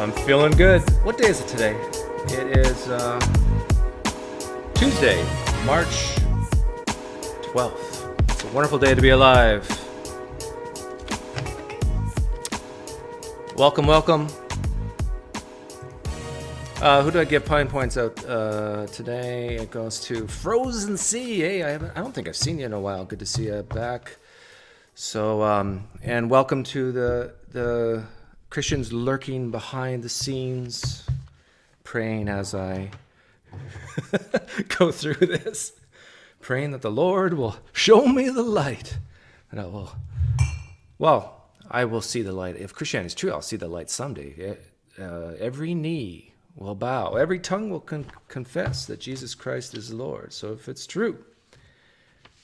I'm feeling good. What day is it today? It is Tuesday, March 12th. It's a wonderful day to be alive. Welcome, welcome. Who do I give Pine Points out today? It goes to Frozen Sea. Hey, I don't think I've seen you in a while. Good to see you back. So, and welcome to the Christians lurking behind the scenes, praying as I go through this, praying that the Lord will show me the light, and I will see the light. If Christianity is true, I'll see the light someday. Every knee will bow, every tongue will confess that Jesus Christ is Lord. So if it's true,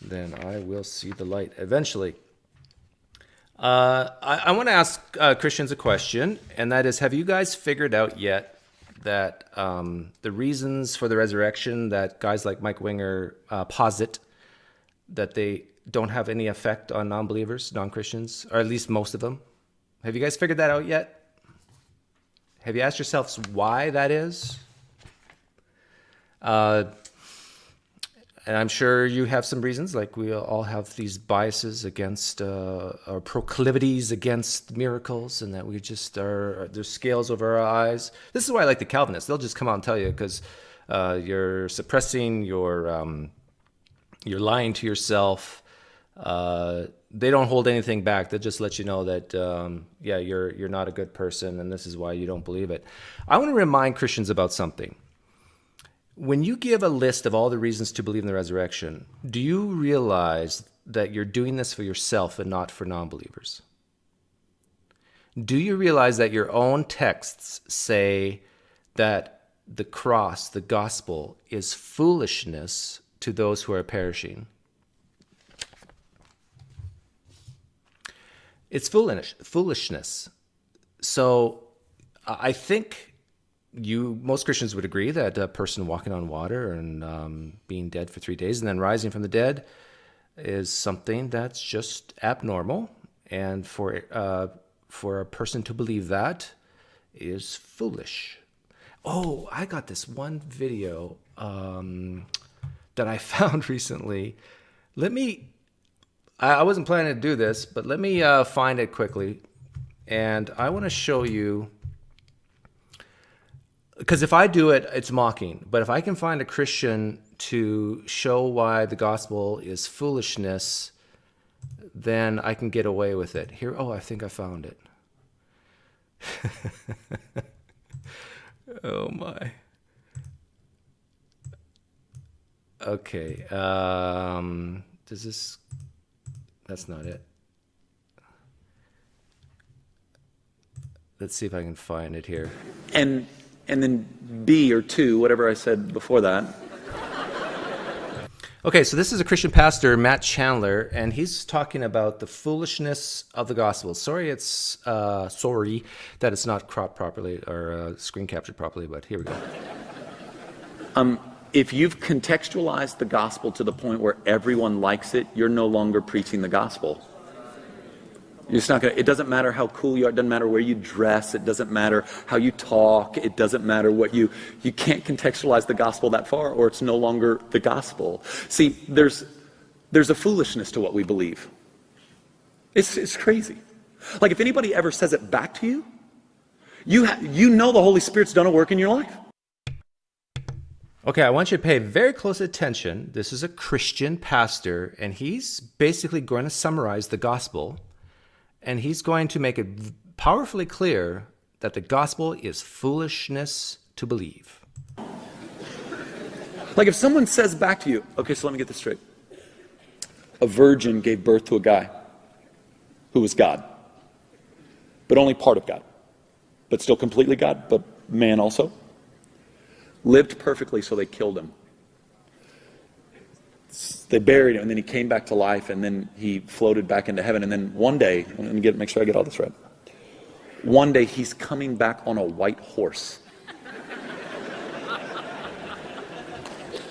then I will see the light eventually. I want to ask Christians a question, and that is, have you guys figured out yet that the reasons for the resurrection that guys like Mike Winger posit, that they don't have any effect on non-believers, non-Christians, or at least most of them? Have you guys figured that out yet? Have you asked yourselves why that is? And I'm sure you have some reasons, like we all have these biases against, or proclivities against miracles, and that we just there's scales over our eyes. This is why I like the Calvinists. They'll just come out and tell you, because you're suppressing, you're lying to yourself. They don't hold anything back. They'll just let you know that, you're not a good person, and this is why you don't believe it. I want to remind Christians about something. When you give a list of all the reasons to believe in the resurrection, do you realize that you're doing this for yourself and not for non-believers? Do you realize that your own texts say that the cross, the gospel, is foolishness to those who are perishing? It's foolishness. So I think most Christians would agree that a person walking on water and being dead for 3 days and then rising from the dead is something that's just abnormal. And for a person to believe that is foolish. Oh, I got this one video that I found recently. I wasn't planning to do this, but let me find it quickly. And I want to show you, because if I do it, it's mocking. But if I can find a Christian to show why the gospel is foolishness, then I can get away with it. Here, I think I found it. Oh my. Okay. That's not it. Let's see if I can find it here. And then B or 2, whatever I said before that. Okay, so this is a Christian pastor, Matt Chandler, and he's talking about the foolishness of the gospel. Sorry that it's not cropped properly or screen captured properly, but here we go. If you've contextualized the gospel to the point where everyone likes it, you're no longer preaching the gospel. It's not gonna. It doesn't matter how cool you are. It doesn't matter where you dress. It doesn't matter how you talk. It doesn't matter what you can't contextualize the gospel that far, or it's no longer the gospel. See, there's a foolishness to what we believe. It's crazy. Like if anybody ever says it back to you, you know the Holy Spirit's done a work in your life. Okay, I want you to pay very close attention. This is a Christian pastor, and he's basically going to summarize the gospel. And he's going to make it powerfully clear that the gospel is foolishness to believe. Like if someone says back to you, okay, so let me get this straight. A virgin gave birth to a guy who was God, but only part of God, but still completely God, but man also. Lived perfectly, so they killed him. They buried him, and then he came back to life, and then he floated back into heaven. And then one day, let me make sure I get all this right. One day, he's coming back on a white horse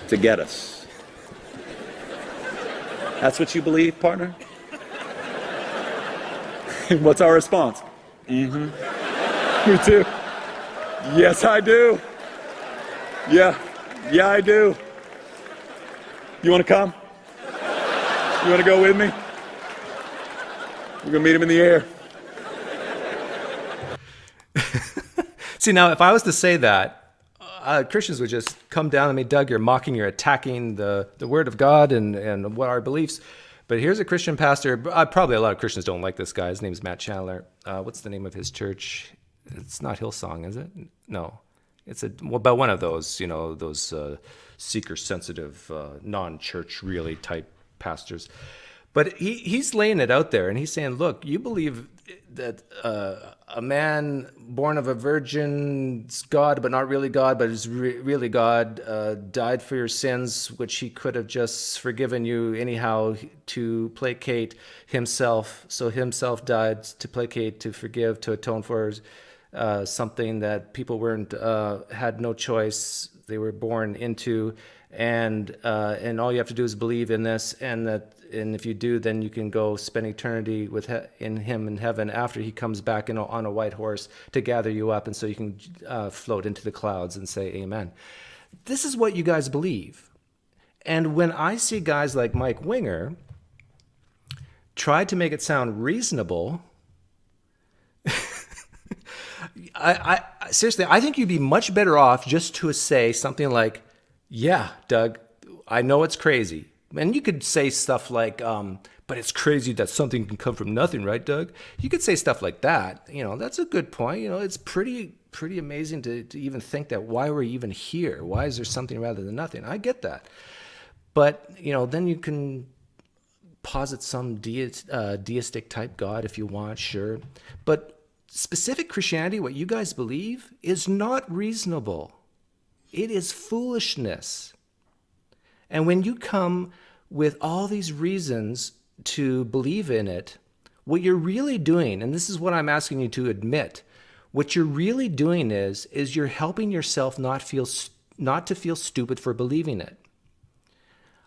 to get us. That's what you believe, partner? What's our response? Mm-hmm. Me too. Yes, I do. Yeah, I do. You want to come? You want to go with me? We're going to meet him in the air. See, now, if I was to say that, Christians would just come down on me, Doug, you're mocking, you're attacking the Word of God and what our beliefs. But here's a Christian pastor. Probably a lot of Christians don't like this guy. His name's Matt Chandler. What's the name of his church? It's not Hillsong, is it? No. It's about one of those, those seeker-sensitive, non-church really type pastors. But he's laying it out there, and he's saying, look, you believe that a man born of a virgin's God, but not really God, but is really God, died for your sins, which he could have just forgiven you anyhow to placate himself. So himself died to placate, to forgive, to atone for something that people had no choice. They were born into, and all you have to do is believe in this, and if you do, then you can go spend eternity in him in heaven after he comes back on a white horse to gather you up, and so you can float into the clouds and say amen. This is what you guys believe. And when I see guys like Mike Winger try to make it sound reasonable, I seriously, I think you'd be much better off just to say something like, yeah, Doug, I know it's crazy. And you could say stuff like, but it's crazy that something can come from nothing, right, Doug? You could say stuff like that. That's a good point. It's pretty amazing to even think that why we're even here. Why is there something rather than nothing? I get that. But, then you can posit some deistic type God if you want, sure. But specific Christianity, what you guys believe, is not reasonable. It is foolishness. And when you come with all these reasons to believe in it, what you're really doing, and this is what I'm asking you to admit, what you're really doing is you're helping yourself not to feel stupid for believing it.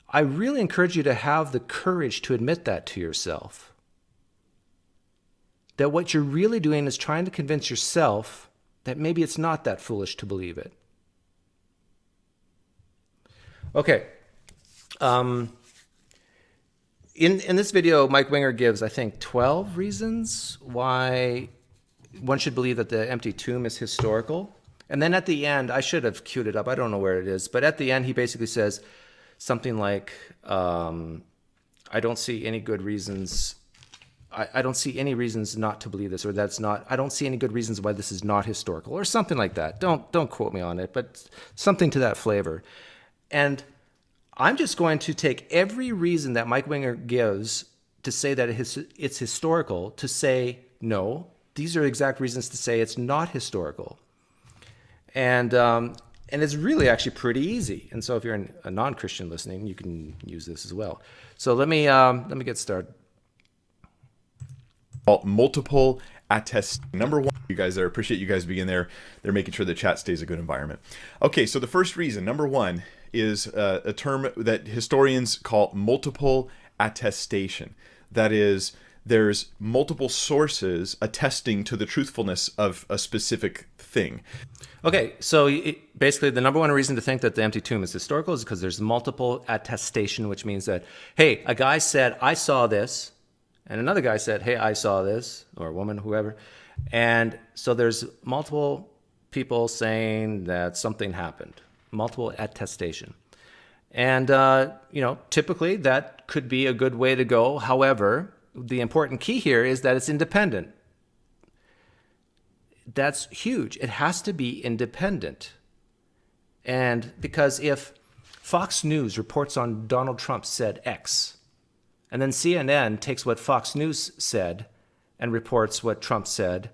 I really encourage you to have the courage to admit that to yourself. That what you're really doing is trying to convince yourself that maybe it's not that foolish to believe it. Okay. In this video, Mike Winger gives, I think, 12 reasons why one should believe that the empty tomb is historical. And then at the end, I should have queued it up. I don't know where it is. But at the end, he basically says something like, I don't see any good reasons. I don't see any reasons not to believe this, or I don't see any good reasons why this is not historical, or something like that. Don't quote me on it, but something to that flavor. And I'm just going to take every reason that Mike Winger gives to say that it's historical, to say, no, these are exact reasons to say it's not historical. And it's really actually pretty easy. And so if you're a non-Christian listening, you can use this as well. So let me get started. Multiple attest. Number one, you guys there, appreciate you guys being there. They're making sure the chat stays a good environment. Okay, so the first reason, number one, is a term that historians call multiple attestation. That is, there's multiple sources attesting to the truthfulness of a specific thing. Okay, so basically the number one reason to think that the empty tomb is historical is because there's multiple attestation, which means that, hey, a guy said, I saw this, and another guy said, hey, I saw this, or a woman, whoever. And so there's multiple people saying that something happened, multiple attestation. And, typically that could be a good way to go. However, the important key here is that it's independent. That's huge. It has to be independent. And because if Fox News reports on Donald Trump said X, and then CNN takes what Fox News said and reports what Trump said,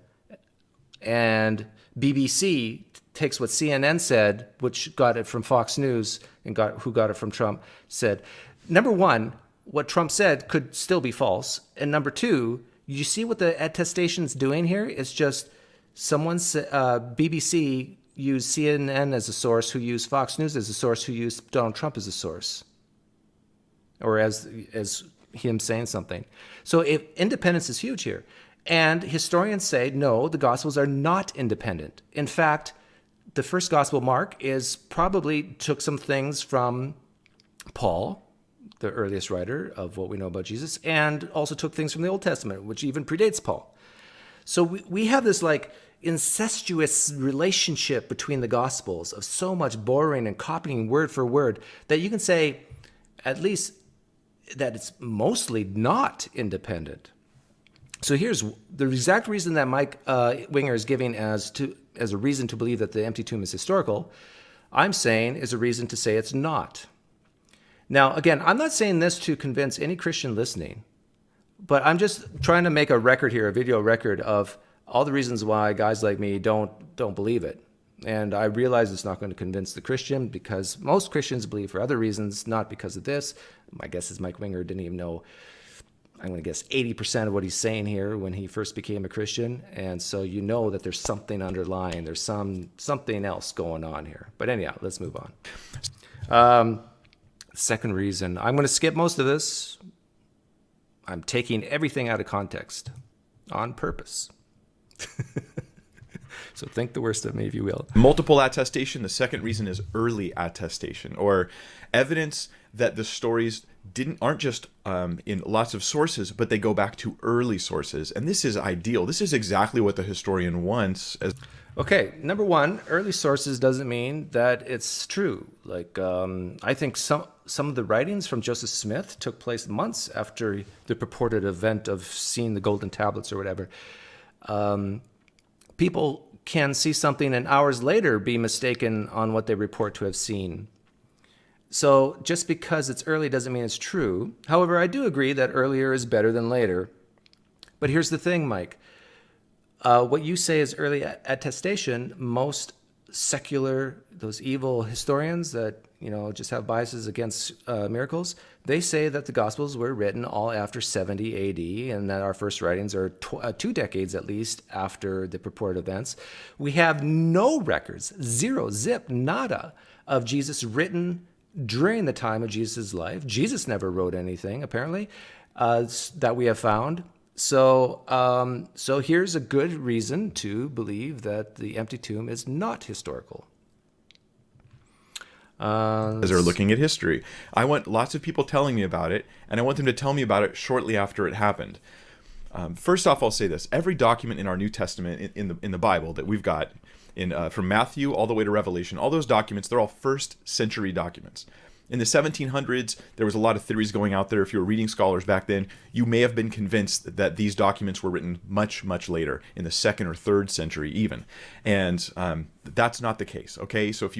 and BBC takes what CNN said, which got it from Fox News, and who got it from Trump, said, number one, what Trump said could still be false. And number two, you see what the attestation's doing here? It's just BBC used CNN as a source, who used Fox News as a source, who used Donald Trump as a source, or as him saying something. So independence is huge here. And historians say, no, the Gospels are not independent. In fact, the first gospel, Mark, is probably took some things from Paul, the earliest writer of what we know about Jesus, and also took things from the Old Testament, which even predates Paul. So we have this like incestuous relationship between the Gospels of so much borrowing and copying word for word that you can say at least that it's mostly not independent. So here's the exact reason that Mike Winger is giving as a reason to believe that the empty tomb is historical. I'm saying is a reason to say it's not. Now, again, I'm not saying this to convince any Christian listening, but I'm just trying to make a record here, a video record of all the reasons why guys like me don't believe it. And I realize it's not going to convince the Christian because most Christians believe for other reasons, not because of this. My guess is Mike Winger didn't even know, I'm going to guess 80% of what he's saying here when he first became a Christian. And so you know that there's something underlying. There's something else going on here. But anyhow, let's move on. Second reason, I'm going to skip most of this. I'm taking everything out of context on purpose. So think the worst of me, if you will. Multiple attestation. The second reason is early attestation, or evidence that the stories aren't just in lots of sources, but they go back to early sources. And this is ideal. This is exactly what the historian wants. Okay, number one, early sources doesn't mean that it's true. Like, I think some of the writings from Joseph Smith took place months after the purported event of seeing the golden tablets or whatever. People can see something and hours later be mistaken on what they report to have seen. So just because it's early doesn't mean it's true. However, I do agree that earlier is better than later. But here's the thing, Mike. What you say is early attestation. Most secular, those evil historians that just have biases against miracles, they say that the Gospels were written all after 70 A.D. and that our first writings are 2 decades at least after the purported events. We have no records, zero, zip, nada, of Jesus written during the time of Jesus' life. Jesus never wrote anything, apparently, that we have found. So here's a good reason to believe that the empty tomb is not historical. As they're looking at history. I want lots of people telling me about it, and I want them to tell me about it shortly after it happened. First off, I'll say this. Every document in our New Testament, in the Bible that we've got, from Matthew all the way to Revelation, all those documents, they're all first century documents. In the 1700s, there was a lot of theories going out there. If you were reading scholars back then, you may have been convinced that these documents were written much, much later, in the 2nd or 3rd century even. And that's not the case, okay? So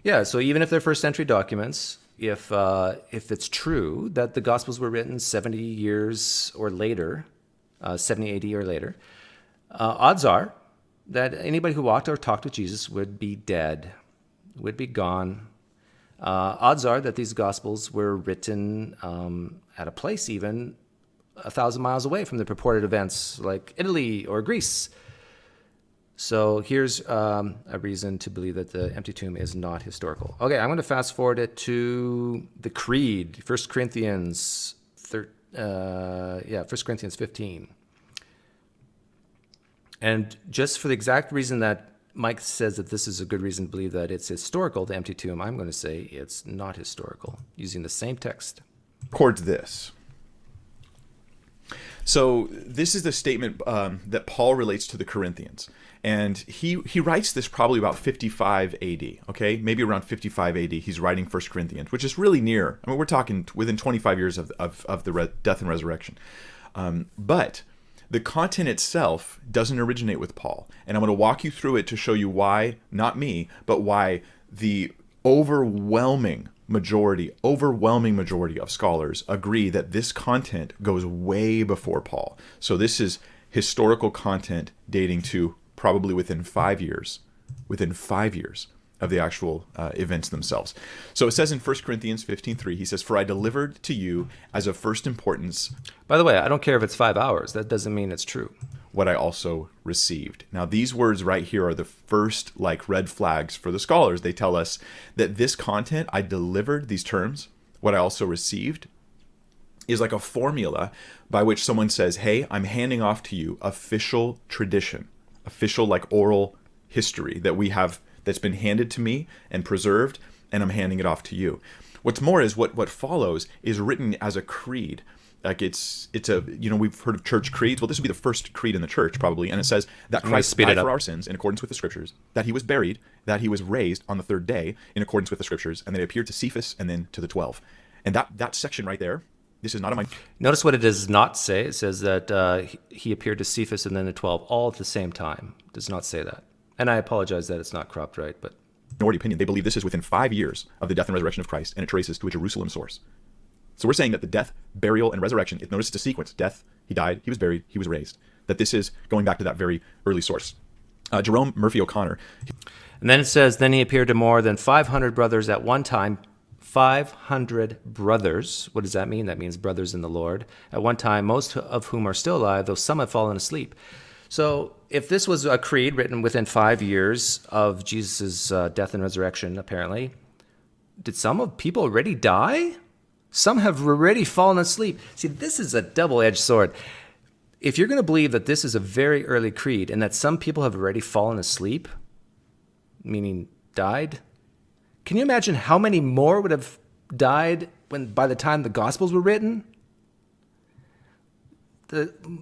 Yeah, so even if they're first century documents, if it's true that the Gospels were written 70 years or later, 70 AD or later, odds are that anybody who walked or talked with Jesus would be dead, would be gone. Odds are that these Gospels were written at a place even 1,000 miles away from the purported events, like Italy or Greece. So here's a reason to believe that the empty tomb is not historical. Okay, I'm going to fast forward it to the Creed, 1 Corinthians 15. And just for the exact reason that Mike says that this is a good reason to believe that it's historical, the empty tomb, I'm going to say it's not historical, using the same text. Records this. So this is the statement that Paul relates to the Corinthians. And he writes this probably about 55 AD, okay? Maybe around 55 AD, he's writing 1 Corinthians, which is really near. I mean, we're talking within 25 years of the death and resurrection. But the content itself doesn't originate with Paul. And I'm going to walk you through it to show you why, not me, but why the overwhelming majority of scholars agree that this content goes way before Paul. So this is historical content dating to probably within 5 years of the actual events themselves. So it says in 1 Corinthians 15:3, he says, "For I delivered to you as of first importance." By the way, I don't care if it's 5 hours. That doesn't mean it's true. "What I also received." Now, these words right here are the first red flags for the scholars. They tell us that this content, I delivered, these terms, what I also received, is like a formula by which someone says, hey, I'm handing off to you official tradition, official oral history that we have that's been handed to me and preserved, and I'm handing it off to you. What's more is what follows is written as a creed. Like it's a, we've heard of church creeds. Well, this would be the first creed in the church probably. And it says that Christ died for our sins in accordance with the scriptures, that he was buried, that he was raised on the third day in accordance with the scriptures, and that he appeared to Cephas and then to the 12. And that section right there, this is not a mind. Notice what it does not say. It says that he appeared to Cephas and then to 12 all at the same time. It does not say that. And I apologize that it's not cropped right, but Minority opinion. They believe this is within 5 years of the death and resurrection of Christ, and it traces to a Jerusalem source. So we're saying that the death, burial, and resurrection, notice it's a sequence. Death, he died, he was buried, he was raised. That this is going back to that very early source. Jerome Murphy O'Connor. And then it says, then he appeared to more than 500 brothers at one time. 500 brothers. What does that mean? That means brothers in the Lord. At one time, most of whom are still alive, though some have fallen asleep. So if this was a creed written within 5 years of Jesus' death and resurrection, apparently, did some people already die? Some have already fallen asleep. See, this is a double-edged sword. If you're going to believe that this is a very early creed and that some people have already fallen asleep, meaning died, can you imagine how many more would have died by the time the Gospels were written?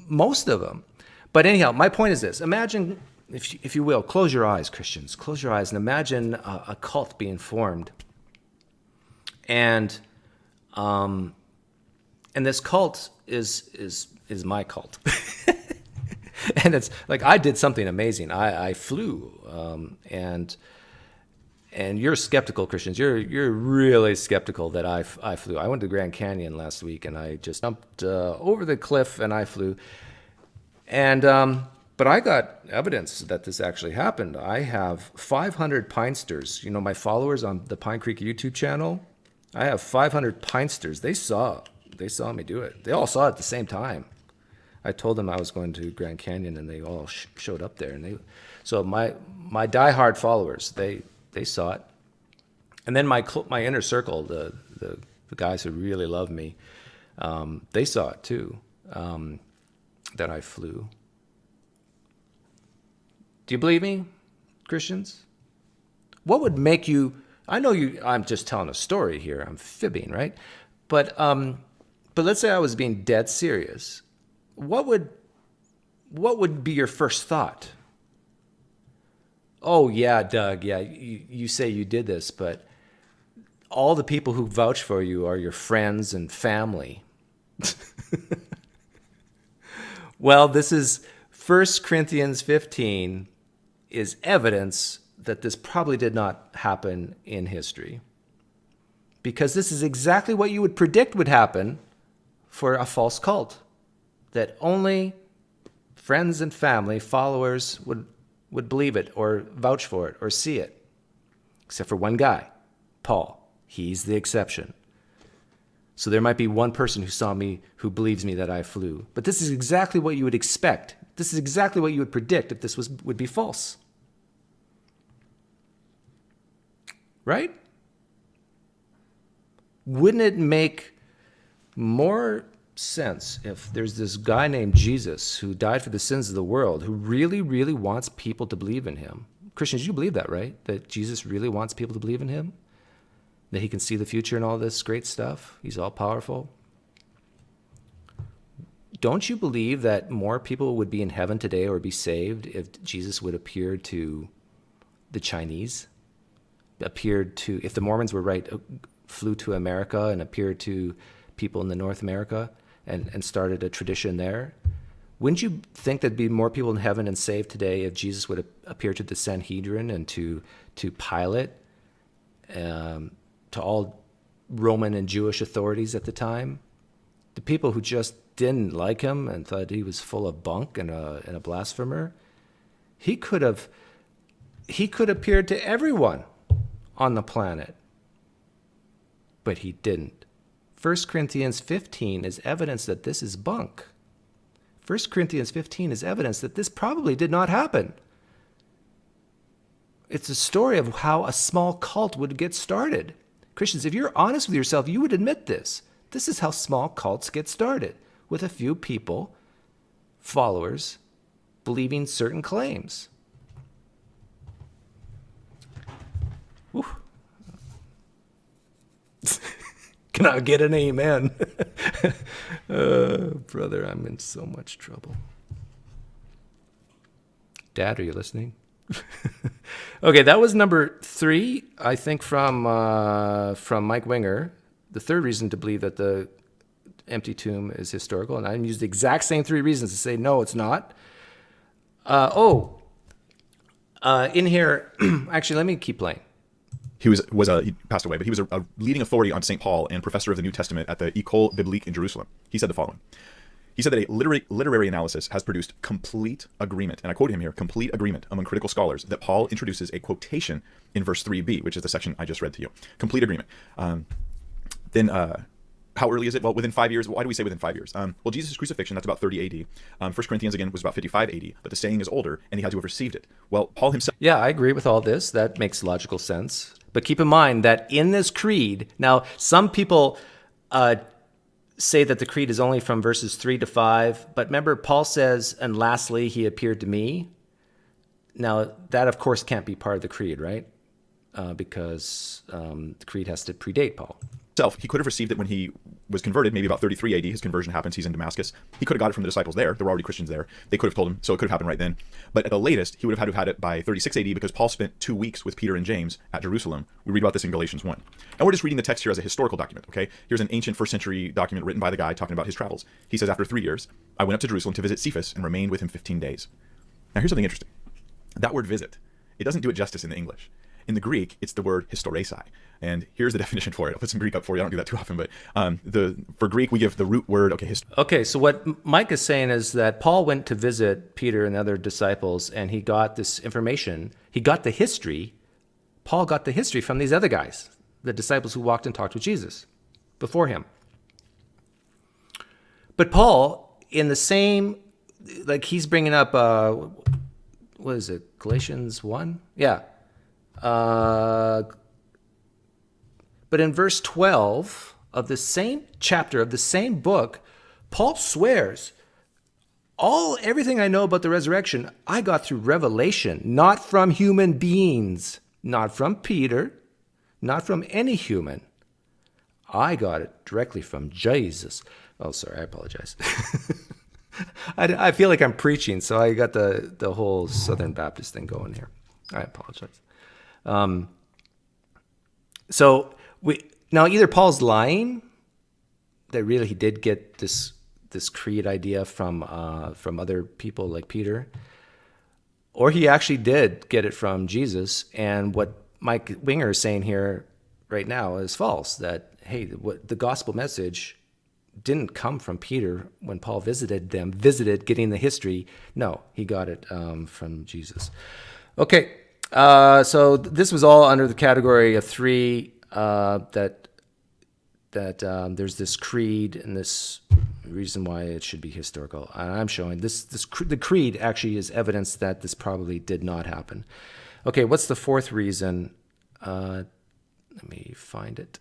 Most of them. But anyhow, my point is this. Imagine, if you will, close your eyes, Christians. Close your eyes and imagine a cult being formed. And this cult is my cult. And it's like I did something amazing. I flew, and you're skeptical, Christians. You're really skeptical that I flew. I went to the Grand Canyon last week, and I just jumped over the cliff, and I flew. And but I got evidence that this actually happened. I have 500 Pinesters. My followers on the PineCreek YouTube channel. I have 500 Pinesters. They saw me do it. They all saw it at the same time. I told them I was going to Grand Canyon, and they all showed up there. And so my diehard followers, they saw it. And then my inner circle, the guys who really love me, they saw it too, that I flew. Do you believe me, Christians? What would make you? I know I'm just telling a story here. I'm fibbing, right? But let's say I was being dead serious. What would be your first thought? Oh yeah, Doug. Yeah, you say you did this, but all the people who vouch for you are your friends and family. Well, this is 1 Corinthians 15 is evidence that this probably did not happen in history. Because this is exactly what you would predict would happen for a false cult. That only friends and family, followers would believe it or vouch for it or see it. Except for one guy, Paul. He's the exception. So there might be one person who saw me, who believes me that I flew. But this is exactly what you would expect. This is exactly what you would predict if this would be false. Right? Wouldn't it make more sense if there's this guy named Jesus who died for the sins of the world, who really, really wants people to believe in him? Christians, you believe that, right? That Jesus really wants people to believe in him? That he can see the future and all this great stuff? He's all powerful. Don't you believe that more people would be in heaven today or be saved if Jesus would appear to the Chinese? If the Mormons were right, flew to America and appeared to people in the North America and started a tradition there? Wouldn't you think there'd be more people in heaven and saved today if Jesus would appear to the Sanhedrin and to Pilate, to all Roman and Jewish authorities at the time? The people who just didn't like him and thought he was full of bunk and a blasphemer? He could appear to everyone on the planet, but he didn't. 1 Corinthians 15 is evidence that this is bunk. 1 Corinthians 15 is evidence that this probably did not happen. It's a story of how a small cult would get started. Christians, if you're honest with yourself, you would admit this. This is how small cults get started, with a few people, followers, believing certain claims. Can I get an amen? Brother, I'm in so much trouble. Dad, are you listening? Okay, that was number 3, I think, from Mike Winger. The third reason to believe that the empty tomb is historical, and I used the exact same 3 reasons to say no, it's not. In here, actually, let me keep playing. He passed away, but he was a leading authority on St. Paul and professor of the New Testament at the École Biblique in Jerusalem. He said the following. He said that a literary analysis has produced complete agreement, and I quote him here, complete agreement among critical scholars that Paul introduces a quotation in verse 3b, which is the section I just read to you. Complete agreement. Then how early is it? Well, within 5 years. Why do we say within 5 years? Well, Jesus' crucifixion, that's about 30 AD. 1 Corinthians, again, was about 55 AD, but the saying is older, and he had to have received it. Well, Paul himself... Yeah, I agree with all this. That makes logical sense. But keep in mind that in this creed, now, some people say that the creed is only from verses 3 to 5, but remember, Paul says, and lastly, he appeared to me. Now, that, of course, can't be part of the creed, right? Because the creed has to predate Paul. He could have received it when he was converted, maybe about 33 AD. His conversion happens. He's in Damascus. He could have got it from the disciples there. There were already Christians there. They could have told him, so it could have happened right then. But at the latest, he would have had to have had it by 36 AD because Paul spent 2 weeks with Peter and James at Jerusalem. We read about this in Galatians 1. And we're just reading the text here as a historical document, okay? Here's an ancient first century document written by the guy talking about his travels. He says, after 3 years, I went up to Jerusalem to visit Cephas and remained with him 15 days. Now, here's something interesting. That word visit, it doesn't do it justice in the English. In the Greek, it's the word historesi. And here's the definition for it. I'll put some Greek up for you. I don't do that too often, but for Greek, we give the root word, Okay, so what Mike is saying is that Paul went to visit Peter and the other disciples, and he got this information. He got the history. Paul got the history from these other guys, the disciples who walked and talked with Jesus before him. But Paul, in the same, like he's bringing up, what is it, Galatians 1? Yeah. But in verse 12 of the same chapter of the same book, Paul swears, everything I know about the resurrection, I got through revelation, not from human beings, not from Peter, not from any human. I got it directly from Jesus. Oh, sorry, I apologize. I feel like I'm preaching, so I got the whole Southern Baptist thing going here. I apologize. So now either Paul's lying, that really he did get this creed idea from other people like Peter, or he actually did get it from Jesus. And what Mike Winger is saying here right now is false. That hey, the gospel message didn't come from Peter when Paul visited getting the history. No, he got it from Jesus. Okay. So this was all under the category of 3, that there's this creed and this reason why it should be historical. And I'm showing the creed actually is evidence that this probably did not happen. Okay, what's the 4th reason? Let me find it.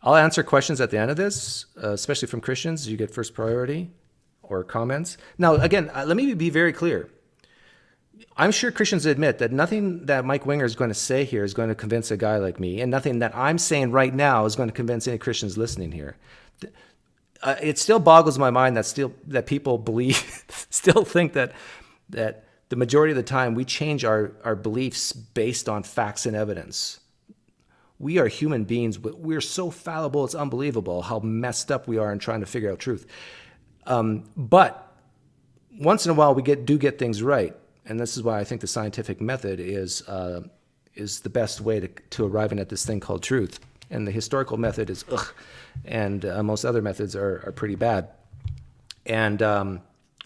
I'll answer questions at the end of this, especially from Christians. You get first priority or comments. Now, again, let me be very clear. I'm sure Christians admit that nothing that Mike Winger is going to say here is going to convince a guy like me, and nothing that I'm saying right now is going to convince any Christians listening here. It still boggles my mind that people still think that the majority of the time we change our beliefs based on facts and evidence. We are human beings, but we're so fallible, it's unbelievable how messed up we are in trying to figure out truth. But once in a while we do get things right. And this is why I think the scientific method is the best way to arriving at this thing called truth. And the historical method is and most other methods are pretty bad. And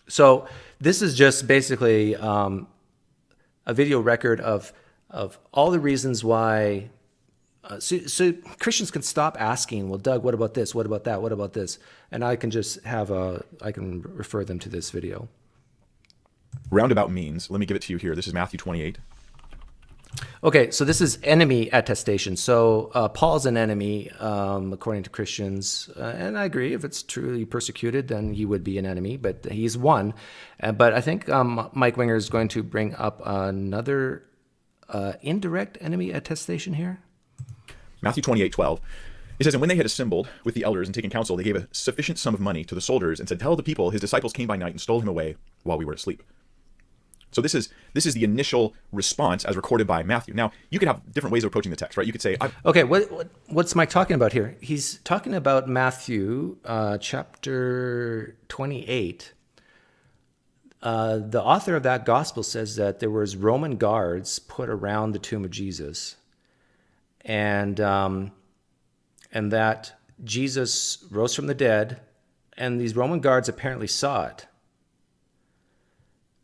so this is just basically a video record of all the reasons why. So Christians can stop asking, well, Doug, what about this? What about that? What about this? And I can just I can refer them to this video. Roundabout means, let me give it to you here. This is Matthew 28. Okay, so this is enemy attestation. So Paul's an enemy, according to Christians. And I agree, if it's truly persecuted, then he would be an enemy, but he's one. But I think Mike Winger is going to bring up another indirect enemy attestation here. Matthew 28:12. It says, and when they had assembled with the elders and taken counsel, they gave a sufficient sum of money to the soldiers and said, tell the people his disciples came by night and stole him away while we were asleep. So this is the initial response as recorded by Matthew. Now, you could have different ways of approaching the text, right? You could say, okay, what's Mike talking about here? He's talking about Matthew chapter 28. The author of that gospel says that there was Roman guards put around the tomb of Jesus, and that Jesus rose from the dead, and these Roman guards apparently saw it.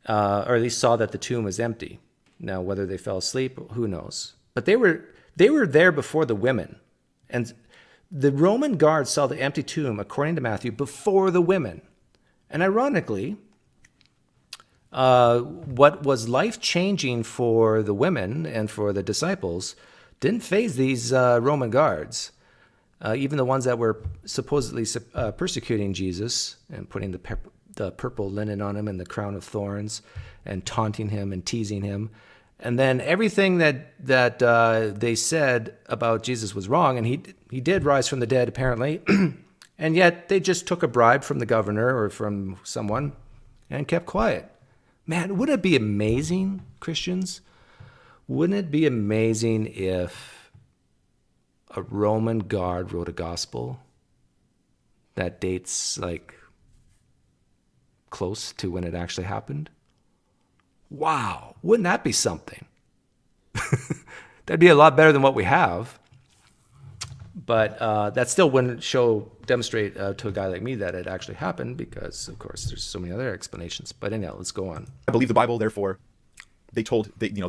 Or at least saw that the tomb was empty. Now, whether they fell asleep, who knows? But they were there before the women. And the Roman guards saw the empty tomb, according to Matthew, before the women. And ironically, what was life-changing for the women and for the disciples didn't faze these Roman guards. Even the ones that were supposedly persecuting Jesus and putting the purple linen on him and the crown of thorns and taunting him and teasing him. And then everything that they said about Jesus was wrong, and he did rise from the dead, apparently, and yet they just took a bribe from the governor or from someone and kept quiet. Man, wouldn't it be amazing, Christians? Wouldn't it be amazing if a Roman guard wrote a gospel that dates like close to when it actually happened? Wow, wouldn't that be something? That'd be a lot better than what we have. But that still wouldn't demonstrate to a guy like me that it actually happened, because, of course, there's so many other explanations. But anyhow, let's go on. I believe the Bible, therefore, they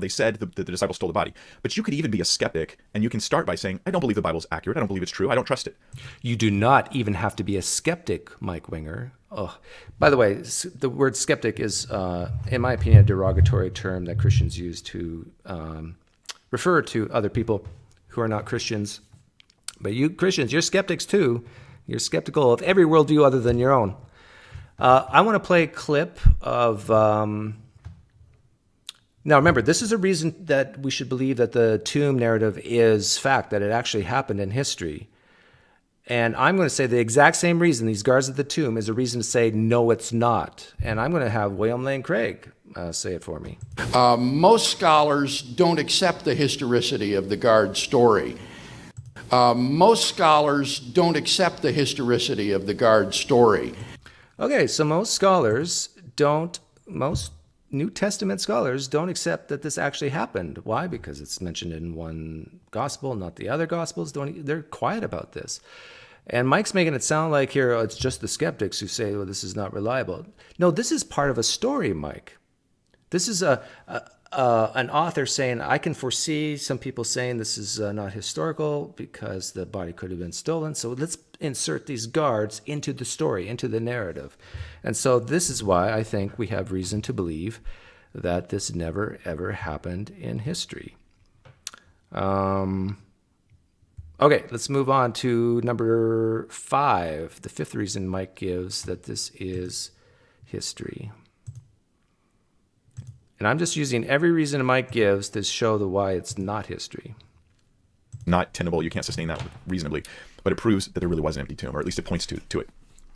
said the disciples stole the body. But you could even be a skeptic, and you can start by saying, I don't believe the Bible's accurate. I don't believe it's true. I don't trust it. You do not even have to be a skeptic, Mike Winger. Oh, by the way, the word skeptic is, in my opinion, a derogatory term that Christians use to refer to other people who are not Christians. But you Christians, you're skeptics too. You're skeptical of every worldview other than your own. I want to play a clip of... Now, remember, this is a reason that we should believe that the tomb narrative is fact, that it actually happened in history. And I'm going to say the exact same reason, these guards at the tomb, is a reason to say, no, it's not. And I'm going to have William Lane Craig say it for me. Most scholars don't accept the historicity of the guard story. Most scholars don't accept the historicity of the guard story. Okay, so most New Testament scholars don't accept that this actually happened. Why? Because it's mentioned in one gospel, not the other gospels. They're quiet about this. And Mike's making it sound like here it's just the skeptics who say, well, this is not reliable. No, this is part of a story, Mike. This is an author saying, I can foresee some people saying this is not historical because the body could have been stolen. So let's insert these guards into the story, into the narrative. And so this is why I think we have reason to believe that this never, ever happened in history. Okay, let's move on to number 5, the 5th reason Mike gives that this is history. And I'm just using every reason Mike gives to show why it's not history. Not tenable. You can't sustain that reasonably. But it proves that there really was an empty tomb, or at least it points to it.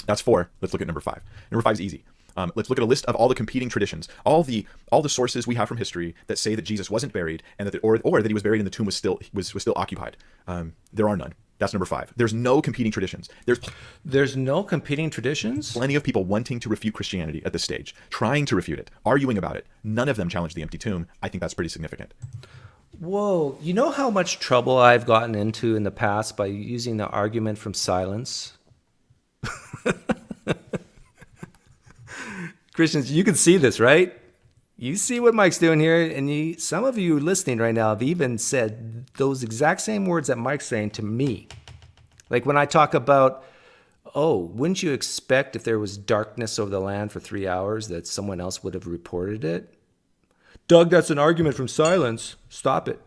That's 4. Let's look at number 5. Number 5 is easy. Let's look at a list of all the competing traditions, all the sources we have from history that say that Jesus wasn't buried, and that or that he was buried and the tomb was still occupied. There are none. That's number 5. There's no competing traditions. There's no competing traditions? Plenty of people wanting to refute Christianity at this stage, trying to refute it, arguing about it. None of them challenge the empty tomb. I think that's pretty significant. Whoa, you know how much trouble I've gotten into in the past by using the argument from silence? Christians, you can see this, right? You see what Mike's doing here, and some of you listening right now have even said those exact same words that Mike's saying to me. Like when I talk about, wouldn't you expect if there was darkness over the land for 3 hours that someone else would have reported it? Doug, that's an argument from silence. Stop it.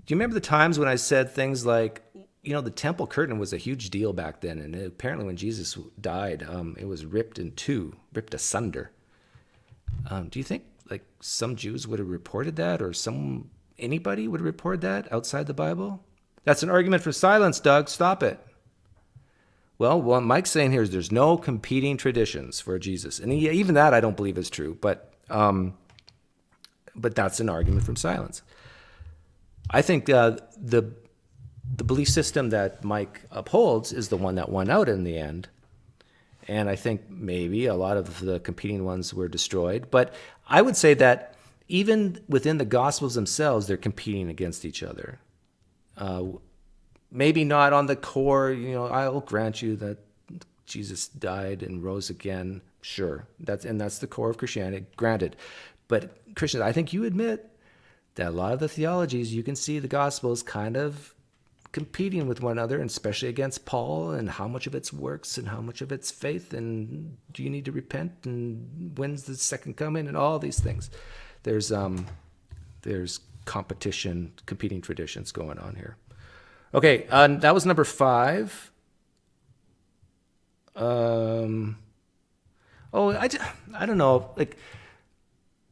Do you remember the times when I said things like, the temple curtain was a huge deal back then, and apparently when Jesus died, it was ripped asunder. Do you think like some Jews would have reported that, or anybody would report that outside the Bible? That's an argument for silence, Doug. Stop it. Well, what Mike's saying here is there's no competing traditions for Jesus. And even that I don't believe is true, but that's an argument from silence. I think the belief system that Mike upholds is the one that won out in the end. And I think maybe a lot of the competing ones were destroyed. But I would say that even within the Gospels themselves, they're competing against each other. Maybe not on the core, I'll grant you that Jesus died and rose again. Sure. That's the core of Christianity, granted. But Christians, I think you admit that a lot of the theologies, you can see the Gospels kind of competing with one another, and especially against Paul, and how much of it's works and how much of it's faith, and do you need to repent, and when's the second coming, and all these things. There's competition, competing traditions going on here. Okay, that was number 5. I don't know, like,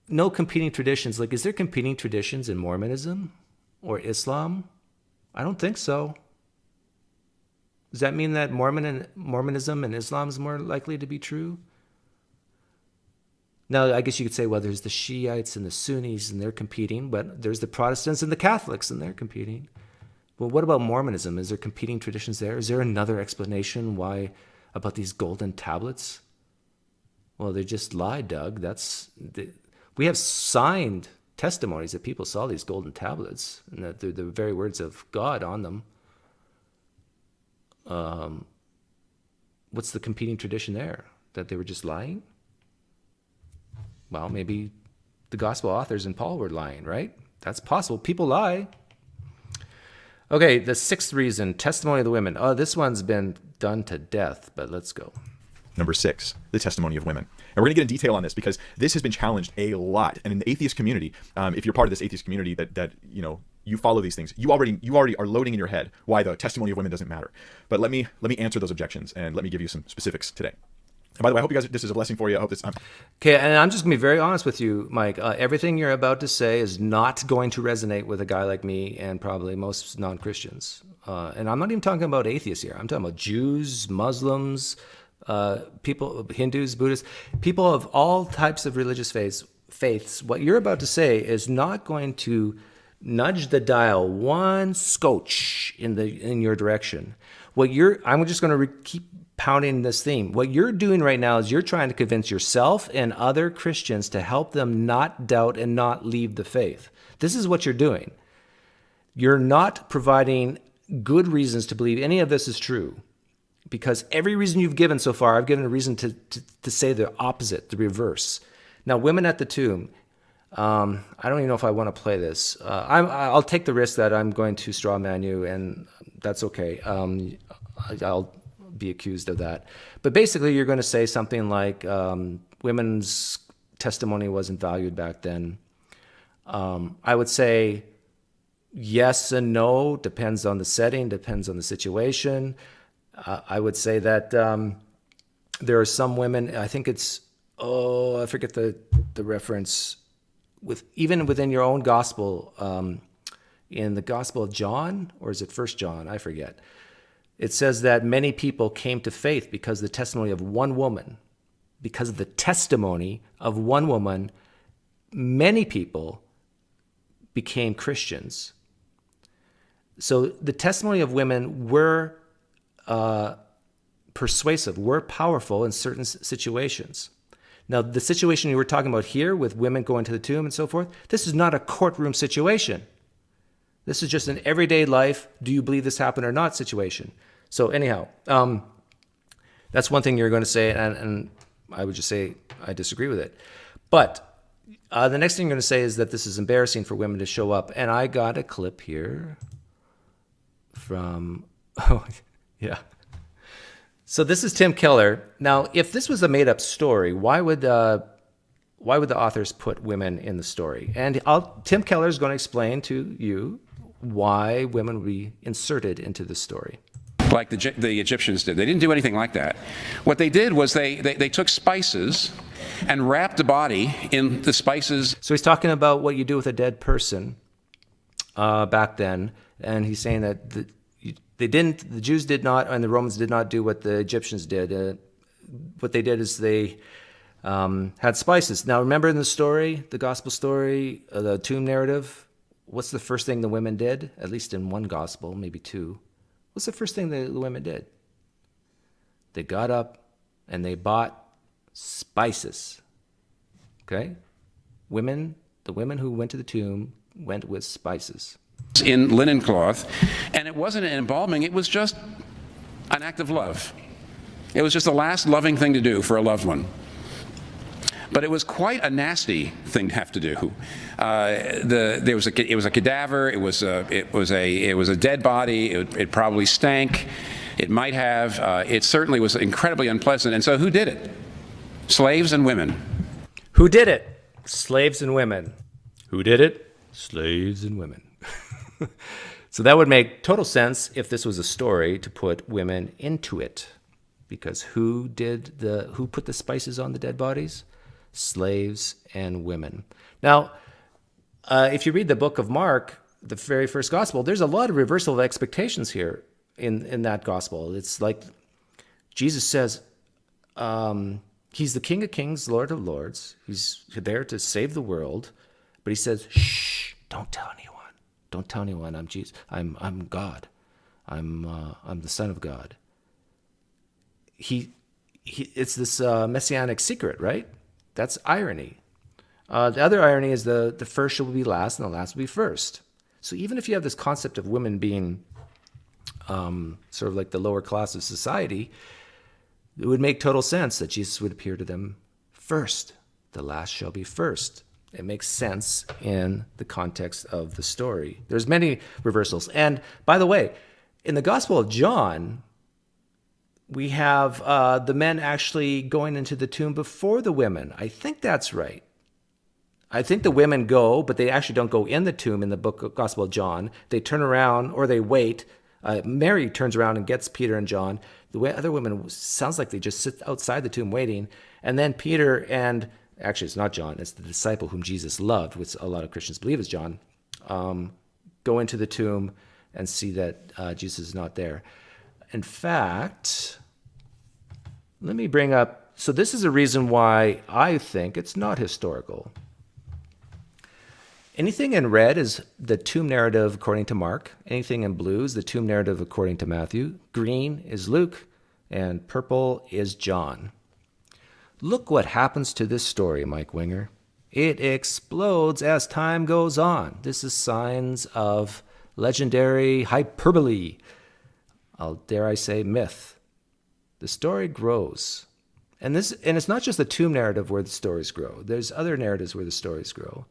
no competing traditions. Like, is there competing traditions in Mormonism or Islam? I don't think so. Does that mean that Mormonism and Islam is more likely to be true? Now, I guess you could say, well, there's the Shiites and the Sunnis, and they're competing, but there's the Protestants and the Catholics, and they're competing. Well, what about Mormonism? Is there competing traditions there? Is there another explanation why about these golden tablets? Well, they just lied, Doug. We have signed testimonies that people saw these golden tablets and that they're the very words of God on them. What's the competing tradition there? That they were just lying? Well, maybe the gospel authors and Paul were lying, right? That's possible. People lie. Okay, the 6th reason, testimony of the women. Oh, this one's been done to death, but let's go. Number 6, the testimony of women. And we're going to get in detail on this because this has been challenged a lot. And in the atheist community, if you're part of this atheist community that you follow these things, you already are loading in your head why the testimony of women doesn't matter. But let me answer those objections, and let me give you some specifics today. And by the way, I hope you guys, this is a blessing for you. I hope this. Okay, and I'm just going to be very honest with you, Mike. Everything you're about to say is not going to resonate with a guy like me and probably most non-Christians. And I'm not even talking about atheists here. I'm talking about Jews, Muslims, people, Hindus, Buddhists, people of all types of religious faiths. What you're about to say is not going to nudge the dial one scotch in your direction. I'm just going to keep pounding this theme. What you're doing right now is you're trying to convince yourself and other Christians to help them not doubt and not leave the faith. This is what you're doing. You're not providing good reasons to believe any of this is true, because every reason you've given so far, I've given a reason to say the opposite, the reverse. Now, women at the tomb, I don't even know if I want to play this. I'll take the risk that I'm going to straw man you, and that's okay. I'll be accused of that. But basically, you're going to say something like women's testimony wasn't valued back then. I would say yes and no, depends on the setting, depends on the situation. I would say that there are some women, I think it's, I forget the reference, even within your own gospel, in the Gospel of John, or is it 1 John? I forget. It says that many people came to faith because of the testimony of one woman. Because of the testimony of one woman, many people became Christians. So the testimony of women were persuasive, were powerful in certain situations. Now, the situation you were talking about here with women going to the tomb and so forth, this is not a courtroom situation. This is just an everyday life, do you believe this happened or not situation. So anyhow, that's one thing you're going to say, and I would just say I disagree with it. But the next thing you're going to say is that this is embarrassing for women to show up. And I got a clip here from, So this is Tim Keller. Now, if this was a made-up story, why would the authors put women in the story? And Tim Keller is going to explain to you why women would be inserted into the story. Like the Egyptians did. They didn't do anything like that. What they did was they took spices and wrapped the body in the spices. So he's talking about what you do with a dead person back then. And he's saying that the Jews did not, and the Romans did not do what the Egyptians did. What they did is they had spices. Now, remember in the story, the gospel story, the tomb narrative, what's the first thing the women did? At least in one gospel, maybe two. What's the first thing the women did? They got up and they bought spices. Okay? The women who went to the tomb went with spices. In linen cloth, and it wasn't an embalming, it was just an act of love. It was just the last loving thing to do for a loved one. But it was quite a nasty thing to have to do. It was a cadaver. It was a dead body. It probably stank. It might have. It certainly was incredibly unpleasant. And so, who did it? Slaves and women. Who did it? Slaves and women. Who did it? Slaves and women. So that would make total sense if this was a story to put women into it, because who put the spices on the dead bodies? Slaves and women. Now, if you read the book of Mark, the very first gospel, there's a lot of reversal of expectations here in that gospel. It's like Jesus says, he's the King of Kings, Lord of Lords. He's there to save the world, but he says, shh, don't tell anyone. Don't tell anyone I'm Jesus. I'm God. I'm the Son of God. It's this messianic secret, right? That's irony. The other irony is the first shall be last and the last will be first. So even if you have this concept of women being sort of like the lower class of society, it would make total sense that Jesus would appear to them first. The last shall be first. It makes sense in the context of the story. There's many reversals. And by the way, in the Gospel of John, we have the men actually going into the tomb before the women. I think that's right. I think the women go, but they actually don't go in the tomb in the book of Gospel of John. They turn around or they wait. Mary turns around and gets Peter and John. The other women, sounds like they just sit outside the tomb waiting. And then Peter and, actually it's not John, it's the disciple whom Jesus loved, which a lot of Christians believe is John, go into the tomb and see that Jesus is not there. In fact, let me bring up, so this is a reason why I think it's not historical. Anything in red is the tomb narrative according to Mark. Anything in blue is the tomb narrative according to Matthew. Green is Luke, and purple is John. Look what happens to this story, Mike Winger. It explodes as time goes on. This is signs of legendary hyperbole. Dare I say myth. The story grows. And it's not just the tomb narrative where the stories grow. There's other narratives where the stories grow.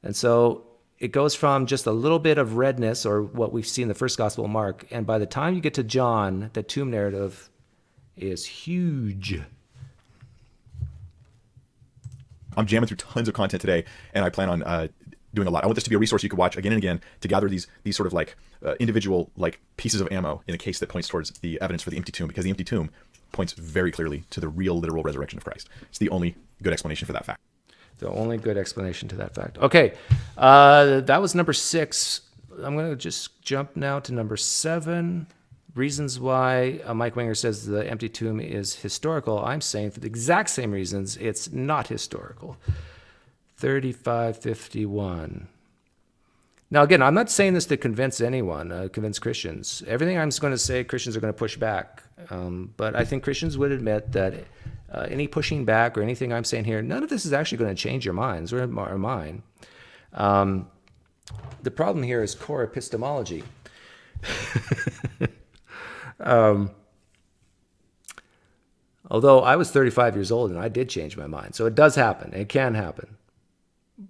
And so it goes from just a little bit of redness, or what we see in the first Gospel of Mark, and by the time you get to John, the tomb narrative is huge. I'm jamming through tons of content today, and I plan on doing a lot. I want this to be a resource you could watch again and again to gather these sort of like individual like pieces of ammo in a case that points towards the evidence for the empty tomb, because the empty tomb points very clearly to the real literal resurrection of Christ. It's the only good explanation for that fact. The only good explanation to that fact. Okay, that was number 6. I'm going to just jump now to number 7. Reasons why Mike Winger says the empty tomb is historical. I'm saying for the exact same reasons it's not historical. 3551. Now, again, I'm not saying this to convince anyone, convince Christians. Everything I'm going to say, Christians are going to push back. But I think Christians would admit that any pushing back or anything I'm saying here, none of this is actually going to change your minds or mine. The problem here is core epistemology. Although I was 35 years old and I did change my mind. So it does happen. It can happen.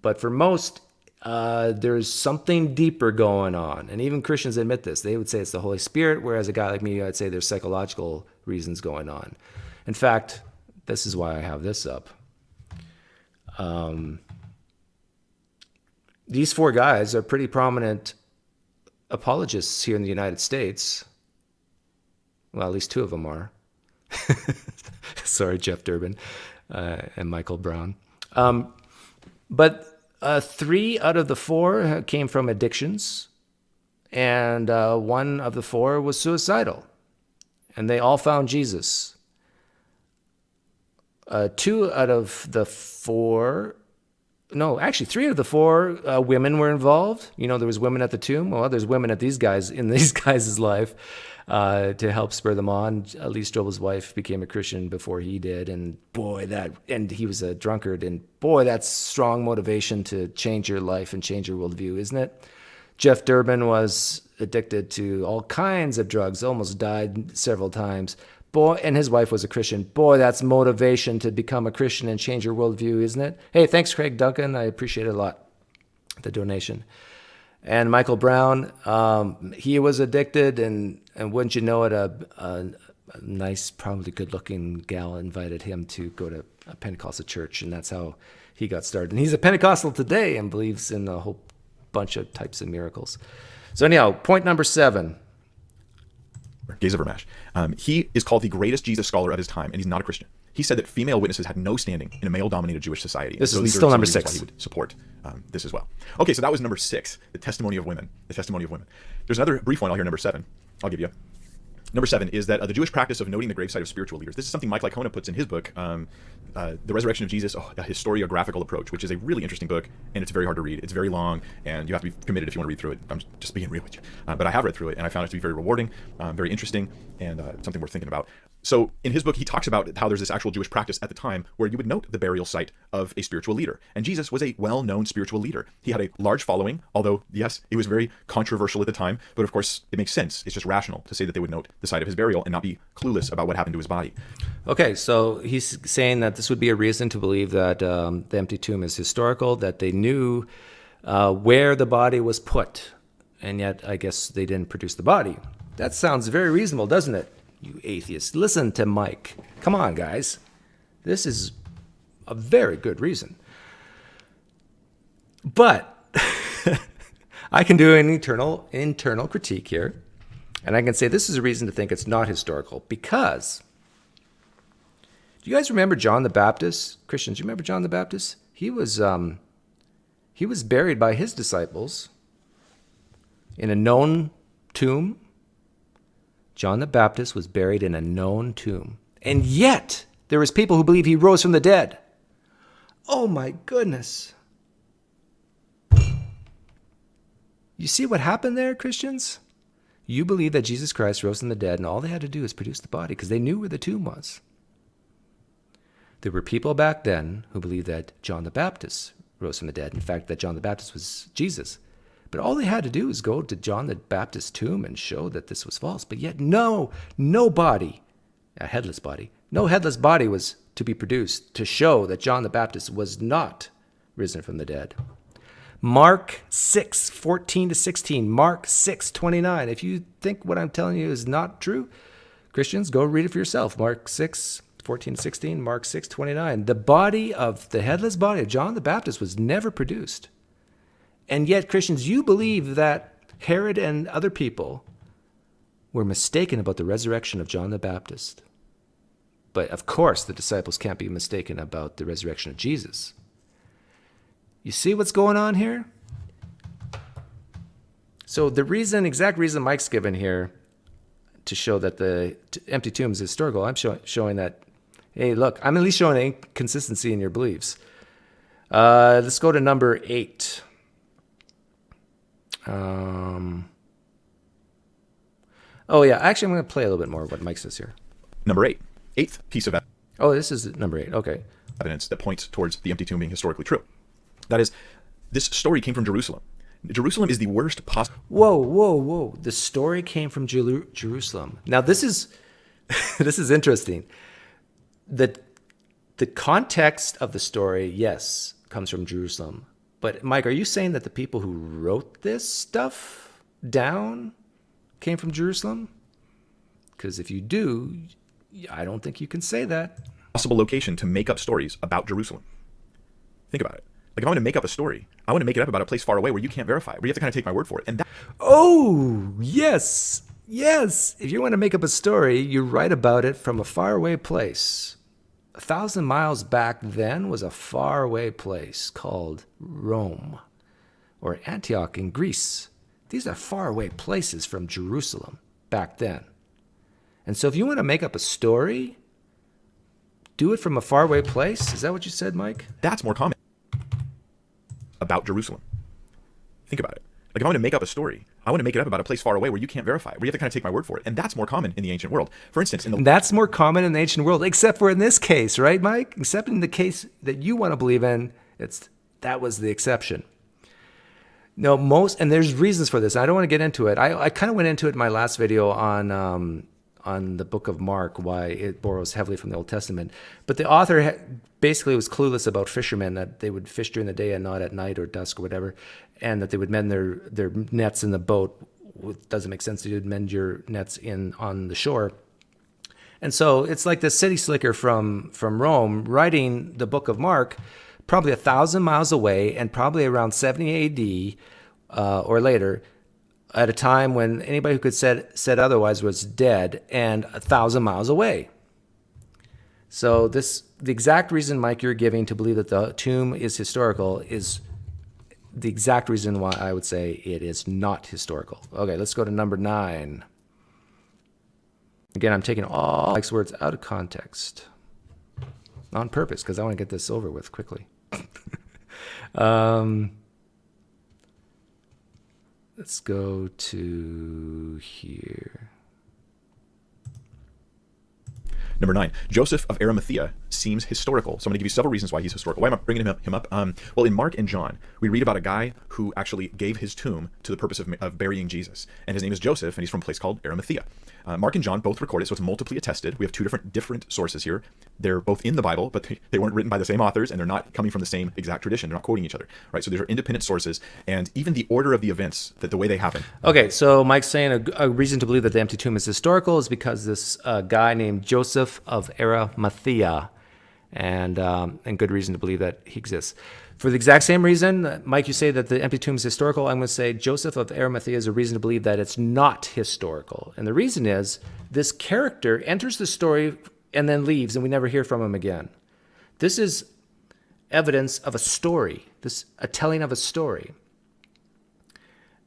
But for most, there's something deeper going on. And even Christians admit this. They would say it's the Holy Spirit, whereas a guy like me, I'd say there's psychological reasons going on. In fact, this is why I have this up. These 4 guys are pretty prominent apologists here in the United States. Well, at least 2 of them are. Sorry, Jeff Durbin and Michael Brown. But 3 out of the 4 came from addictions. and one of the four was suicidal. And they all found Jesus. Two out of the four, no, actually 3 out of the 4 women were involved. You know, there was women at the tomb. Well, there's women at these guys, in these guys' life, to help spur them on. Lee Strobel's wife became a Christian before he did. And boy, and he was a drunkard. And boy, that's strong motivation to change your life and change your worldview, isn't it? Jeff Durbin was addicted to all kinds of drugs, almost died several times. Boy, and his wife was a Christian. Boy, that's motivation to become a Christian and change your worldview, isn't it? Hey, thanks, Craig Duncan. I appreciate it a lot, the donation. And Michael Brown, he was addicted, and wouldn't you know it, a nice, probably good-looking gal invited him to go to a Pentecostal church, and that's how he got started. And he's a Pentecostal today and believes in a whole bunch of types of miracles. So anyhow, point number 7. Gaze of Vermash. He is called the greatest Jesus scholar of his time, and he's not a Christian. He said that female witnesses had no standing in a male-dominated Jewish society. This is still number 6. Why he would support this as well. Okay, so that was number 6, the testimony of women. The testimony of women. There's another brief one. I'll hear number 7. I'll give you. Number 7 is that the Jewish practice of noting the gravesite of spiritual leaders. This is something Mike Licona puts in his book, The Resurrection of Jesus, a historiographical approach, which is a really interesting book, and it's very hard to read. It's very long, and you have to be committed if you want to read through it. I'm just being real with you. But I have read through it, and I found it to be very rewarding, very interesting, and something worth thinking about. So in his book, he talks about how there's this actual Jewish practice at the time where you would note the burial site of a spiritual leader. And Jesus was a well-known spiritual leader. He had a large following, although, yes, it was very controversial at the time. But of course, it makes sense. It's just rational to say that they would note the site of his burial and not be clueless about what happened to his body. Okay, so he's saying that this would be a reason to believe that the empty tomb is historical, that they knew where the body was put. And yet, I guess they didn't produce the body. That sounds very reasonable, doesn't it? You atheists, listen to Mike. Come on, guys. This is a very good reason. But I can do an internal critique here, and I can say this is a reason to think it's not historical, because do you guys remember John the Baptist? Christians, you remember John the Baptist? He was buried by his disciples in a known tomb. John the Baptist was buried in a known tomb. And yet, there was people who believe he rose from the dead. Oh my goodness. You see what happened there, Christians? You believe that Jesus Christ rose from the dead, and all they had to do is produce the body, because they knew where the tomb was. There were people back then who believed that John the Baptist rose from the dead. In fact, that John the Baptist was Jesus. But all they had to do was go to John the Baptist's tomb and show that this was false. But yet no body, a headless body, no headless body was to be produced to show that John the Baptist was not risen from the dead. Mark 6:14-16, Mark 6:29. If you think what I'm telling you is not true, Christians, go read it for yourself. Mark 6:14-16, Mark 6:29. The body of the headless body of John the Baptist was never produced. And yet, Christians, you believe that Herod and other people were mistaken about the resurrection of John the Baptist. But of course, the disciples can't be mistaken about the resurrection of Jesus. You see what's going on here? So the exact reason Mike's given here to show that the empty tomb is historical, I'm showing that, hey, look, I'm at least showing an inconsistency in your beliefs. Let's go to number 8. Actually, I'm going to play a little bit more of what Mike says here. Number 8. 8th piece of evidence. Oh, this is number 8. Okay. Evidence that points towards the empty tomb being historically true. That is, this story came from Jerusalem. Jerusalem is the worst possible. Whoa. The story came from Jerusalem. Now, this is this is interesting. The context of the story, yes, comes from Jerusalem. But, Mike, are you saying that the people who wrote this stuff down came from Jerusalem? Because if you do, I don't think you can say that. Possible location to make up stories about Jerusalem. Think about it. Like, if I want to make up a story, I want to make it up about a place far away where you can't verify it, where you have to kind of take my word for it. And oh, yes. If you want to make up a story, you write about it from a faraway place. 1,000 miles back then was a faraway place called Rome or Antioch in Greece. These are faraway places from Jerusalem back then. And so if you want to make up a story, do it from a faraway place. Is that what you said, Mike? That's more common about Jerusalem. Think about it. Like if I want to make up a story, I want to make it up about a place far away where you can't verify it, where you have to kind of take my word for it. And that's more common in the ancient world. For instance, That's more common in the ancient world, except for in this case, right, Mike? Except in the case that you want to believe in, that was the exception. No, and there's reasons for this. I don't want to get into it. I kind of went into it in my last video on the book of Mark, why it borrows heavily from the Old Testament. But the author basically was clueless about fishermen, that they would fish during the day and not at night or dusk or whatever, and that they would mend their nets in the boat. It doesn't make sense. You would mend your nets on the shore. And so it's like the city slicker from Rome writing the book of Mark, probably 1,000 miles away and probably around 70 AD or later, at a time when anybody who could said otherwise was dead and 1,000 miles away. So the exact reason, Mike, you're giving to believe that the tomb is historical is the exact reason why I would say it is not historical. Okay, let's go to number 9. Again, I'm taking all Mike's words out of context on purpose because I want to get this over with quickly. Let's go to here. Number 9, Joseph of Arimathea seems historical. So I'm going to give you several reasons why he's historical. Why am I bringing him up? Well, in Mark and John, we read about a guy who actually gave his tomb to the purpose of burying Jesus. And his name is Joseph, and he's from a place called Arimathea. Mark and John both record it, so it's multiply attested. We have two different sources here. They're both in the Bible, but they weren't written by the same authors, and they're not coming from the same exact tradition. They're not quoting each other, right? So these are independent sources, and even the order of the events, the way they happen. Okay, so Mike's saying a reason to believe that the empty tomb is historical is because this guy named Joseph of Arimathea, and good reason to believe that he exists. For the exact same reason, Mike, you say that the empty tomb is historical. I'm going to say Joseph of Arimathea is a reason to believe that it's not historical. And the reason is this character enters the story and then leaves, and we never hear from him again. This is evidence of a story, a telling of a story.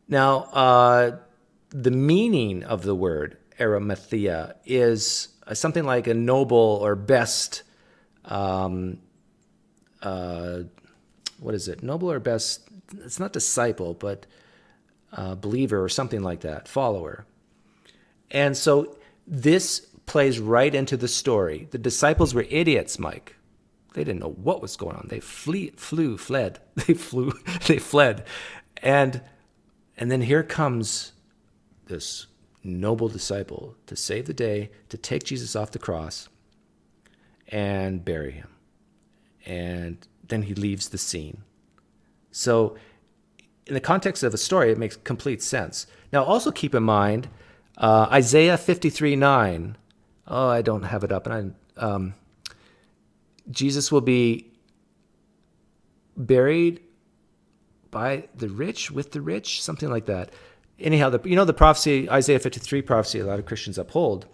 Now, the meaning of the word Arimathea is something like a noble or best, what is it? Noble or best, it's not disciple, but believer or something like that, follower. And so this plays right into the story. The disciples were idiots, Mike. They didn't know what was going on. They fled. They fled. And then here comes this noble disciple to save the day, to take Jesus off the cross and bury him. And then he leaves the scene. So in the context of a story, it makes complete sense. Now, also keep in mind, Isaiah 53:9. Oh, I don't have it up. And Jesus will be buried by the rich, with the rich, something like that. Anyhow, the prophecy, Isaiah 53 prophecy, a lot of Christians uphold.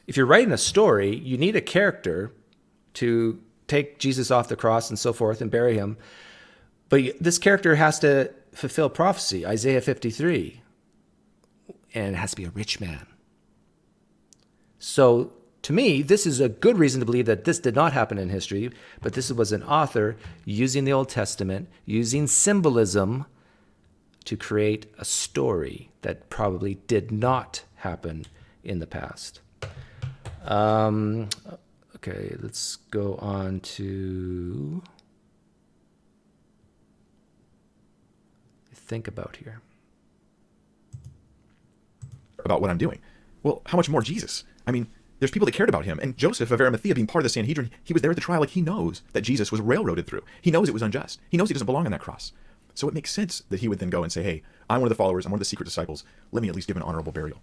If you're writing a story, you need a character to take Jesus off the cross and so forth and bury him. But this character has to fulfill prophecy, Isaiah 53. And it has to be a rich man. So to me, this is a good reason to believe that this did not happen in history, but this was an author using the Old Testament, using symbolism to create a story that probably did not happen in the past. Okay, let's go on to think about here. About what I'm doing. Well, how much more Jesus? I mean, there's people that cared about him. And Joseph of Arimathea, being part of the Sanhedrin, he was there at the trial. Like, he knows that Jesus was railroaded through. He knows it was unjust. He knows he doesn't belong on that cross. So it makes sense that he would then go and say, hey, I'm one of the followers. I'm one of the secret disciples. Let me at least give an honorable burial.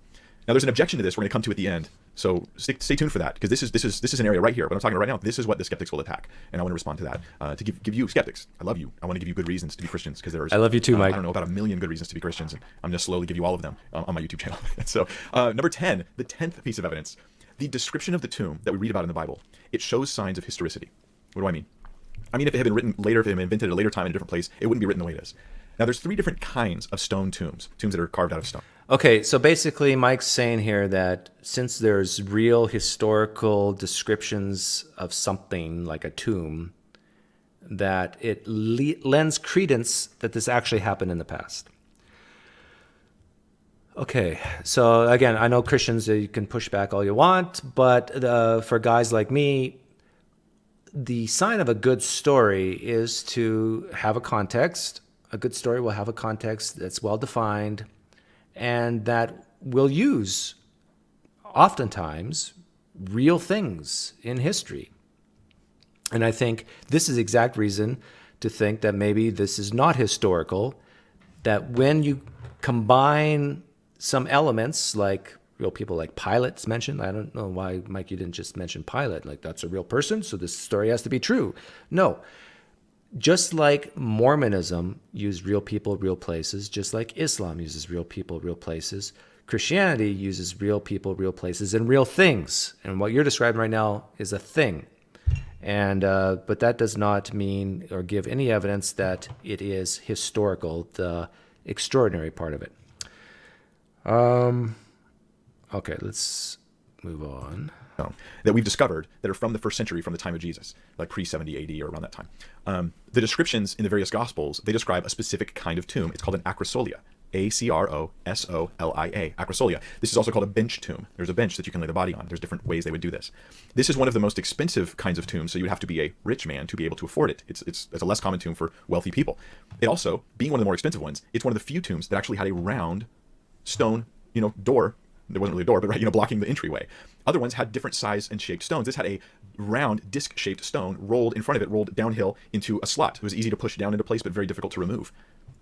Now, there's an objection to this we're going to come to at the end. So stay tuned for that, because this is an area right here. What I'm talking about right now, this is what the skeptics will attack. And I want to respond to that, to give you, skeptics, I love you. I want to give you good reasons to be Christians, because there's... I love you too, Mike. I don't know, about 1 million good reasons to be Christians, and I'm going to slowly give you all of them on my YouTube channel. So number 10, the 10th piece of evidence. The description of the tomb that we read about in the Bible, it shows signs of historicity. What do I mean? I mean, if it had been written later, if it had been invented at a later time in a different place, it wouldn't be written the way it is. Now, there's 3 different kinds of stone tombs that are carved out of stone. Okay, so basically Mike's saying here that since there's real historical descriptions of something like a tomb, that it lends credence that this actually happened in the past. Okay, so again, I know Christians, you can push back all you want, but for guys like me, the sign of a good story is to have a context. A good story will have a context that's well defined, and that will use, oftentimes, real things in history. And I think this is the exact reason to think that maybe this is not historical, that when you combine some elements like real people like Pilate's mentioned, I don't know why, Mike, you didn't just mention Pilate, like that's a real person, so this story has to be true. No. Just like Mormonism used real people, real places, just like Islam uses real people, real places, Christianity uses real people, real places, and real things. And what you're describing right now is a thing. And but that does not mean or give any evidence that it is historical, the extraordinary part of it. Okay, let's move on. That we've discovered that are from the 1st century, from the time of Jesus, like pre-70 AD or around that time. The descriptions in the various Gospels, they describe a specific kind of tomb. It's called an acrosolia. A-C-R-O-S-O-L-I-A. Acrosolia. This is also called a bench tomb. There's a bench that you can lay the body on. There's different ways they would do this. This is one of the most expensive kinds of tombs, so you would have to be a rich man to be able to afford it. It's a less common tomb for wealthy people. It also, being one of the more expensive ones, it's one of the few tombs that actually had a round stone, door. There wasn't really a door, but blocking the entryway. Other ones had different size and shaped stones. This had a round disc-shaped stone rolled in front of it, rolled downhill into a slot. It was easy to push down into place, but very difficult to remove.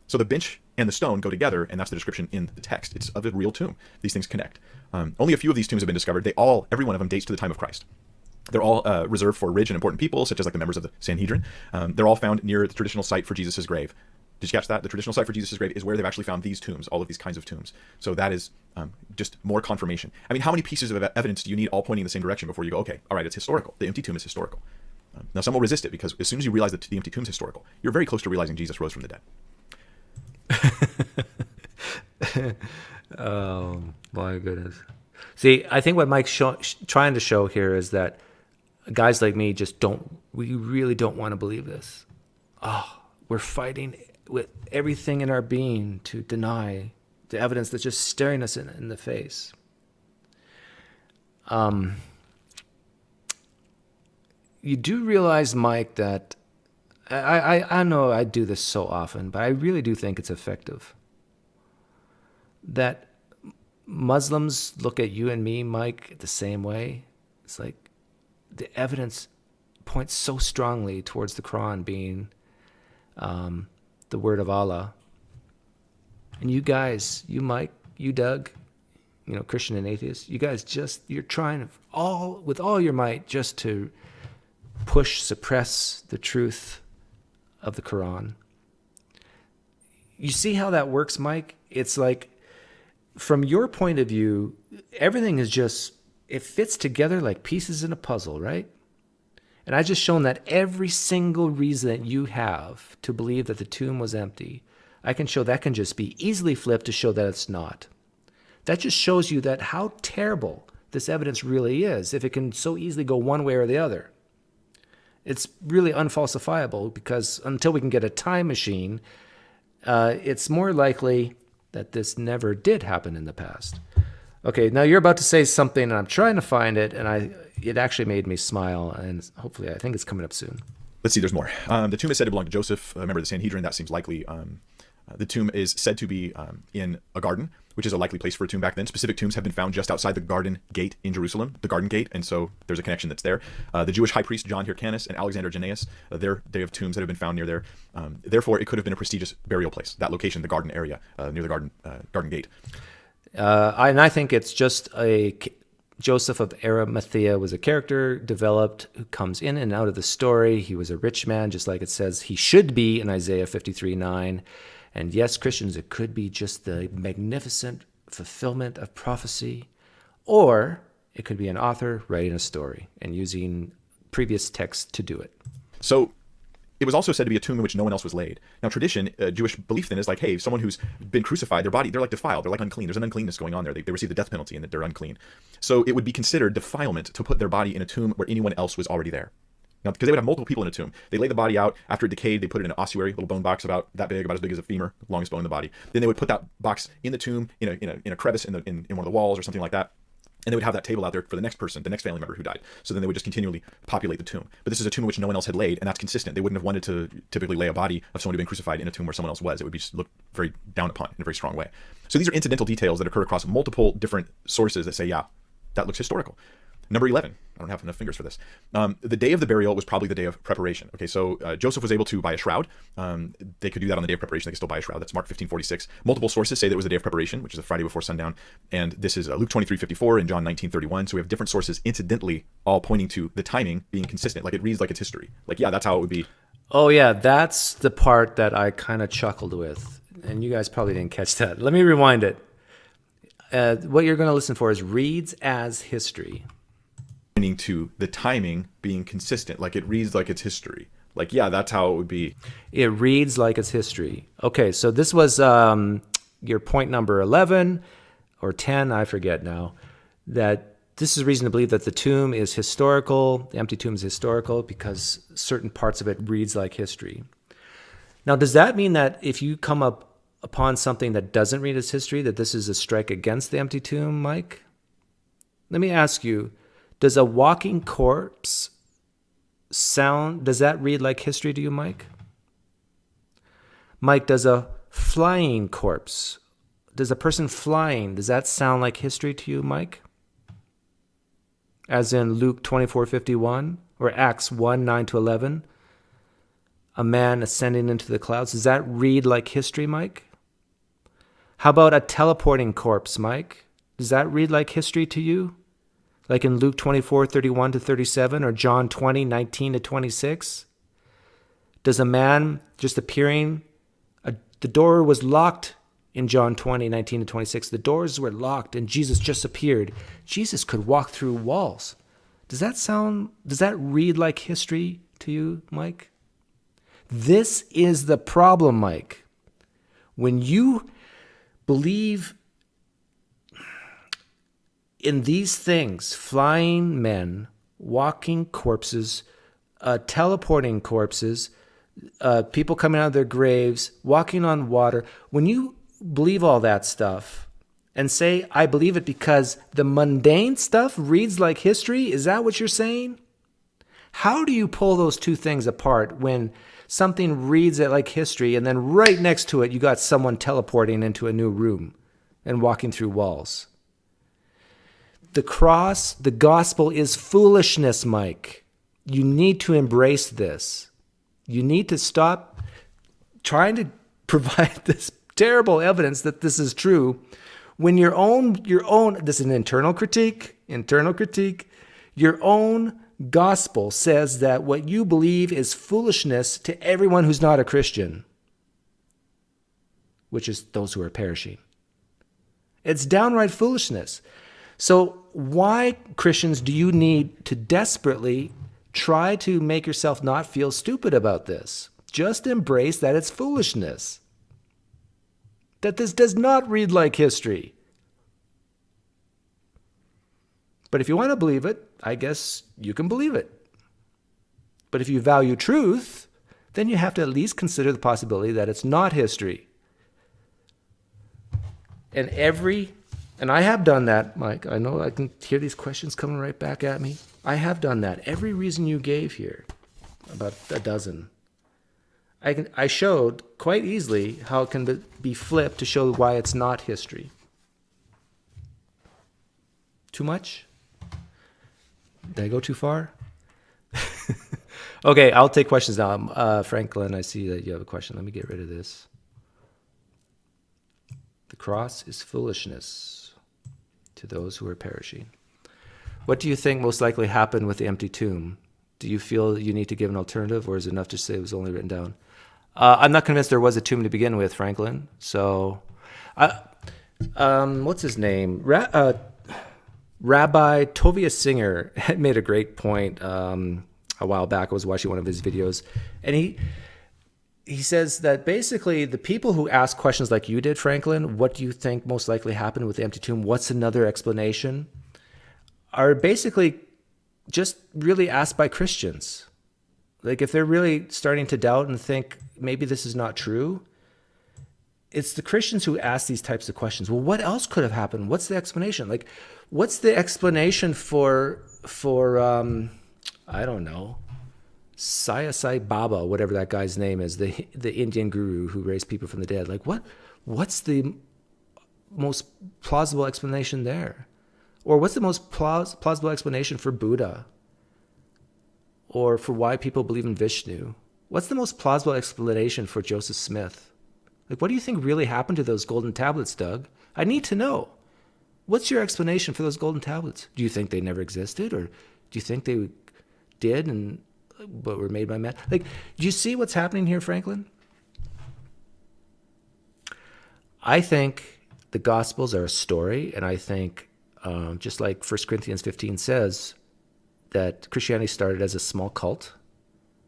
So the bench and the stone go together, and that's the description in the text. It's of a real tomb. These things connect. Only a few of these tombs have been discovered. Every one of them dates to the time of Christ. They're all reserved for rich and important people, such as like the members of the Sanhedrin. They're all found near the traditional site for Jesus' grave. Did you catch that? The traditional site for Jesus' grave is where they've actually found these tombs, all of these kinds of tombs. So that is just more confirmation. I mean, how many pieces of evidence do you need all pointing in the same direction before you go, okay, all right, it's historical. The empty tomb is historical. Now, some will resist it because as soon as you realize that the empty tomb is historical, you're very close to realizing Jesus rose from the dead. Oh, my goodness. See, I think what Mike's trying to show here is that guys like me we really don't want to believe this. Oh, we're fighting with everything in our being to deny the evidence that's just staring us in the face. You do realize, Mike, that I know I do this so often, but I really do think it's effective. That Muslims look at you and me, Mike, the same way. It's like the evidence points so strongly towards the Quran being the word of Allah. And you guys, you Mike, you Doug, Christian and atheist, you guys you're trying with all your might just to suppress the truth of the Quran. You see how that works, Mike? It's like, from your point of view, everything is it fits together like pieces in a puzzle, right? And I just shown that every single reason that you have to believe that the tomb was empty, I can show that can just be easily flipped to show that it's not. That just shows you that how terrible this evidence really is if it can so easily go one way or the other. It's really unfalsifiable because until we can get a time machine, it's more likely that this never did happen in the past. Okay, now you're about to say something, and I'm trying to find it, and it actually made me smile, and hopefully I think it's coming up soon. Let's see, there's more. The tomb is said to belong to Joseph, a member of the Sanhedrin. That seems likely. The tomb is said to be in a garden, which is a likely place for a tomb back then. Specific tombs have been found just outside the Garden Gate in Jerusalem, the Garden Gate, and so there's a connection that's there. The Jewish high priest John Hyrcanus and Alexander Jannaeus, they have tombs that have been found near there. Therefore, it could have been a prestigious burial place, that location, the garden area, near the Garden Gate. And I think it's just Joseph of Arimathea was a character developed who comes in and out of the story. He was a rich man, just like it says he should be in Isaiah 53:9. And yes, Christians, it could be just the magnificent fulfillment of prophecy, or it could be an author writing a story and using previous text to do it. So it was also said to be a tomb in which no one else was laid. Now, tradition, Jewish belief then is like, hey, someone who's been crucified, their body, they're like defiled, they're like unclean. There's an uncleanness going on there. They receive the death penalty and that they're unclean. So it would be considered defilement to put their body in a tomb where anyone else was already there. Now, because they would have multiple people in a tomb. They lay the body out. After it decayed, they put it in an ossuary, little bone box about that big, about as big as a femur, longest bone in the body. Then they would put that box in the tomb, in a crevice in one of the walls or something like that. And they would have that table out there for the next person, the next family member who died. So then they would just continually populate the tomb. But this is a tomb in which no one else had laid, and that's consistent. They wouldn't have wanted to typically lay a body of someone who'd been crucified in a tomb where someone else was. It would be looked very down upon in a very strong way. So these are incidental details that occur across multiple different sources that say, yeah, that looks historical. Number 11. I don't have enough fingers for this. The day of the burial was probably the day of preparation. Okay, so Joseph was able to buy a shroud. They could do that on the day of preparation. They could still buy a shroud. That's Mark 15:46. Multiple sources say that it was the day of preparation, which is the Friday before sundown. And this is Luke 23:54 and John 19:31. So we have different sources incidentally all pointing to the timing being consistent. Like it reads like it's history. Like, yeah, that's how it would be. Oh, yeah, that's the part that I kind of chuckled with. And you guys probably didn't catch that. Let me rewind it. What you're going to listen for is reads as history. Pointing to the timing being consistent. Like it reads like it's history. Like, yeah, that's how it would be. It reads like it's history. Okay, so this was your point number 11 or 10, I forget now, that this is reason to believe that the tomb is historical, the empty tomb is historical because certain parts of it reads like history. Now, does that mean that if you come up upon something that doesn't read as history, that this is a strike against the empty tomb, Mike? Let me ask you, does a walking corpse does that read like history to you, Mike? Mike, does a flying corpse, does a person flying, does that sound like history to you, Mike? As in Luke 24:51 or Acts 1:9-11, a man ascending into the clouds, does that read like history, Mike? How about a teleporting corpse, Mike? Does that read like history to you? Like in Luke 24:31-37 or John 20:19-26? Does a man just appearing, the door was locked in John 20:19-26. The doors were locked and Jesus just appeared. Jesus could walk through walls. Does that read like history to you, Mike? This is the problem, Mike. When you believe in these things, flying men, walking corpses, teleporting corpses, people coming out of their graves, walking on water, when you believe all that stuff and say, I believe it because the mundane stuff reads like history, is that what you're saying? How do you pull those two things apart when something reads it like history and then right next to it you got someone teleporting into a new room and walking through walls? The cross, the gospel is foolishness, Mike. You need to embrace this. You need to stop trying to provide this terrible evidence that this is true when your own, this is an internal critique, your own gospel says that what you believe is foolishness to everyone who's not a Christian, which is those who are perishing. It's downright foolishness. So why, Christians, do you need to desperately try to make yourself not feel stupid about this? Just embrace that it's foolishness. That this does not read like history. But if you want to believe it, I guess you can believe it. But if you value truth, then you have to at least consider the possibility that it's not history. And I have done that, Mike. I know I can hear these questions coming right back at me. I have done that. Every reason you gave here, about a dozen, I showed quite easily how it can be flipped to show why it's not history. Too much? Did I go too far? Okay, I'll take questions now. Franklin, I see that you have a question. Let me get rid of this. The cross is foolishness to those who are perishing. What do you think most likely happened with the empty tomb? Do you feel you need to give an alternative, or is it enough to say it was only written down? I'm not convinced there was a tomb to begin with, Franklin. So, what's his name? Rabbi Tovia Singer had made a great point. a while back. I was watching one of his videos, and he says that basically the people who ask questions like you did, Franklin, what do you think most likely happened with the empty tomb? What's another explanation? Are basically just really asked by Christians. Like if they're really starting to doubt and think maybe this is not true, it's the Christians who ask these types of questions. Well, what else could have happened? What's the explanation? Like, what's the explanation for I don't know, Sai Baba, whatever that guy's name is, the Indian guru who raised people from the dead. Like what's the most plausible explanation there? Or what's the most plausible explanation for Buddha? Or for why people believe in Vishnu? What's the most plausible explanation for Joseph Smith? Like, what do you think really happened to those golden tablets, Doug? I need to know. What's your explanation for those golden tablets? Do you think they never existed? Or do you think they did and but were made by man? Like, do you see what's happening here, Franklin? I think the Gospels are a story, and I think, just like 1 Corinthians 15 says, that Christianity started as a small cult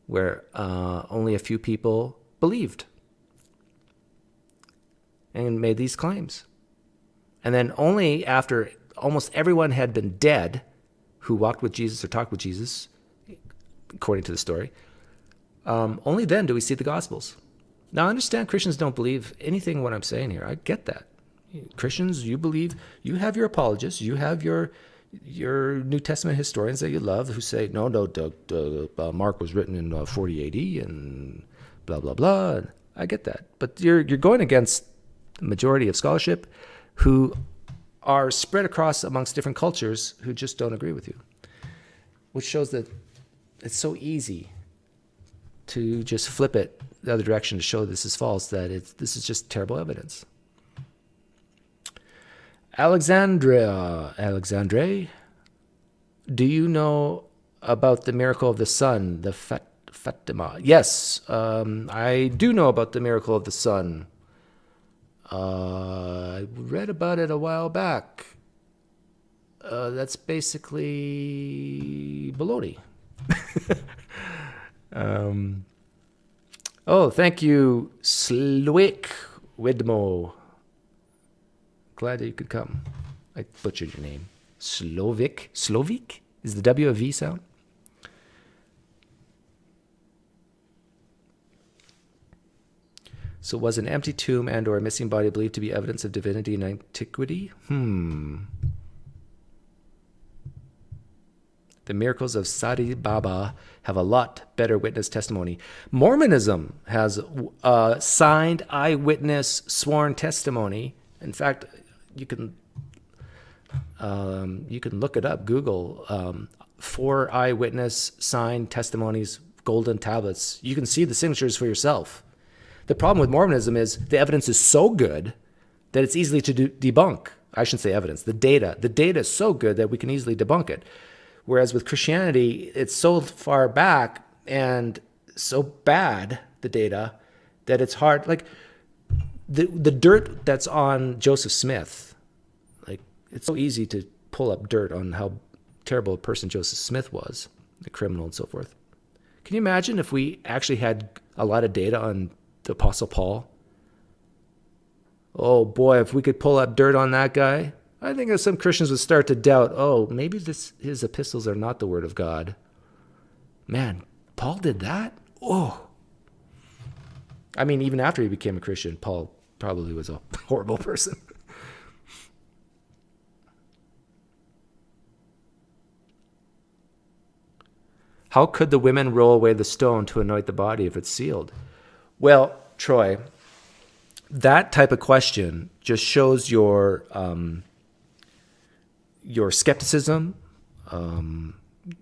where only a few people believed and made these claims. And then only after almost everyone had been dead who walked with Jesus or talked with Jesus, according to the story, only then do we see the Gospels. Now, I understand Christians don't believe anything what I'm saying here. I get that. Christians, you believe, you have your apologists, you have your New Testament historians that you love who say, no, Mark was written in 40 AD and blah, blah, blah. I get that. But you're going against the majority of scholarship who are spread across amongst different cultures who just don't agree with you, which shows that it's so easy to just flip it the other direction to show this is false, that this is just terrible evidence. Alexandre, do you know about the miracle of the sun, the Fatima? Yes, I do know about the miracle of the sun. I read about it a while back. That's basically baloney. Oh, thank you, Sloik Widmo. Glad that you could come. I butchered your name. Slovik? Is the W a V sound? So was an empty tomb and or a missing body believed to be evidence of divinity in antiquity? The miracles of Sadi Baba have a lot better witness testimony. Mormonism has signed eyewitness sworn testimony. In fact, you can look it up. Google 4 eyewitness signed testimonies, golden tablets. You can see the signatures for yourself. The problem with Mormonism is the evidence is so good that it's easily to debunk. I shouldn't say evidence. The data is so good that we can easily debunk it. Whereas with Christianity, it's so far back and so bad, the data, that it's hard. Like the dirt that's on Joseph Smith, like it's so easy to pull up dirt on how terrible a person Joseph Smith was, the criminal and so forth. Can you imagine if we actually had a lot of data on the Apostle Paul? Oh boy, if we could pull up dirt on that guy, I think some Christians would start to doubt, oh, maybe his epistles are not the word of God. Man, Paul did that? Oh. I mean, even after he became a Christian, Paul probably was a horrible person. How could the women roll away the stone to anoint the body if it's sealed? Well, Troy, that type of question just shows your skepticism,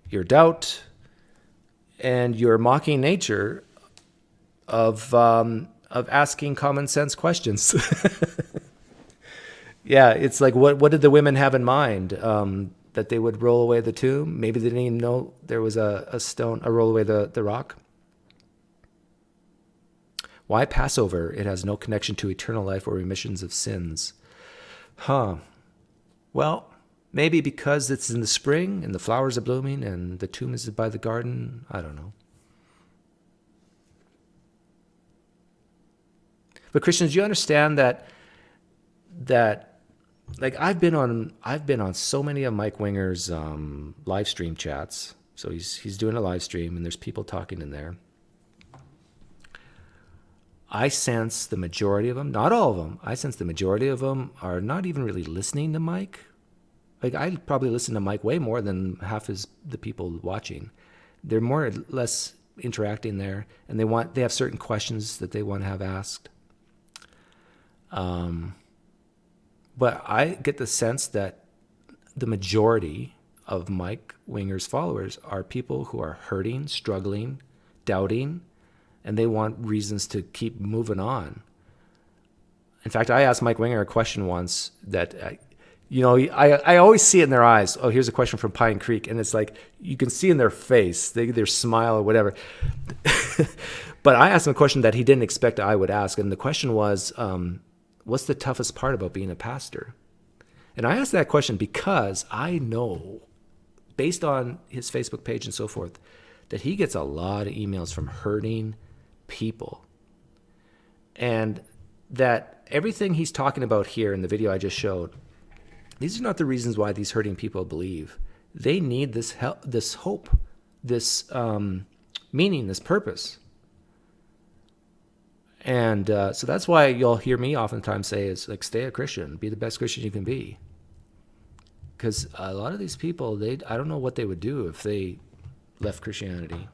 your doubt, and your mocking nature of asking common sense questions. Yeah, it's like what did the women have in mind? That they would roll away the tomb? Maybe they didn't even know there was a stone, roll away the rock. Why Passover? It has no connection to eternal life or remissions of sins. Well, Maybe because it's in the spring and the flowers are blooming and the tomb is by the garden. I don't know. But Christians, you understand that like I've been on so many of Mike Winger's live stream chats. So he's doing a live stream and there's people talking in there. I sense the majority of them, not all of them, I sense the majority of them are not even really listening to Mike. Like I probably listen to Mike way more than half the people watching. They're more or less interacting there, and they have certain questions that they want to have asked. But I get the sense that the majority of Mike Winger's followers are people who are hurting, struggling, doubting, and they want reasons to keep moving on. In fact, I asked Mike Winger a question once that, I always see it in their eyes. Oh, here's a question from PineCreek. And it's like, you can see in their face, their smile or whatever. But I asked him a question that he didn't expect I would ask. And the question was, what's the toughest part about being a pastor? And I asked that question because I know, based on his Facebook page and so forth, that he gets a lot of emails from hurting people. And that everything he's talking about here in the video I just showed, these are not the reasons why these hurting people believe. They need this help, this hope, this meaning, this purpose. And so that's why you'll hear me oftentimes say is like, stay a Christian, be the best Christian you can be. Because a lot of these people, I don't know what they would do if they left Christianity.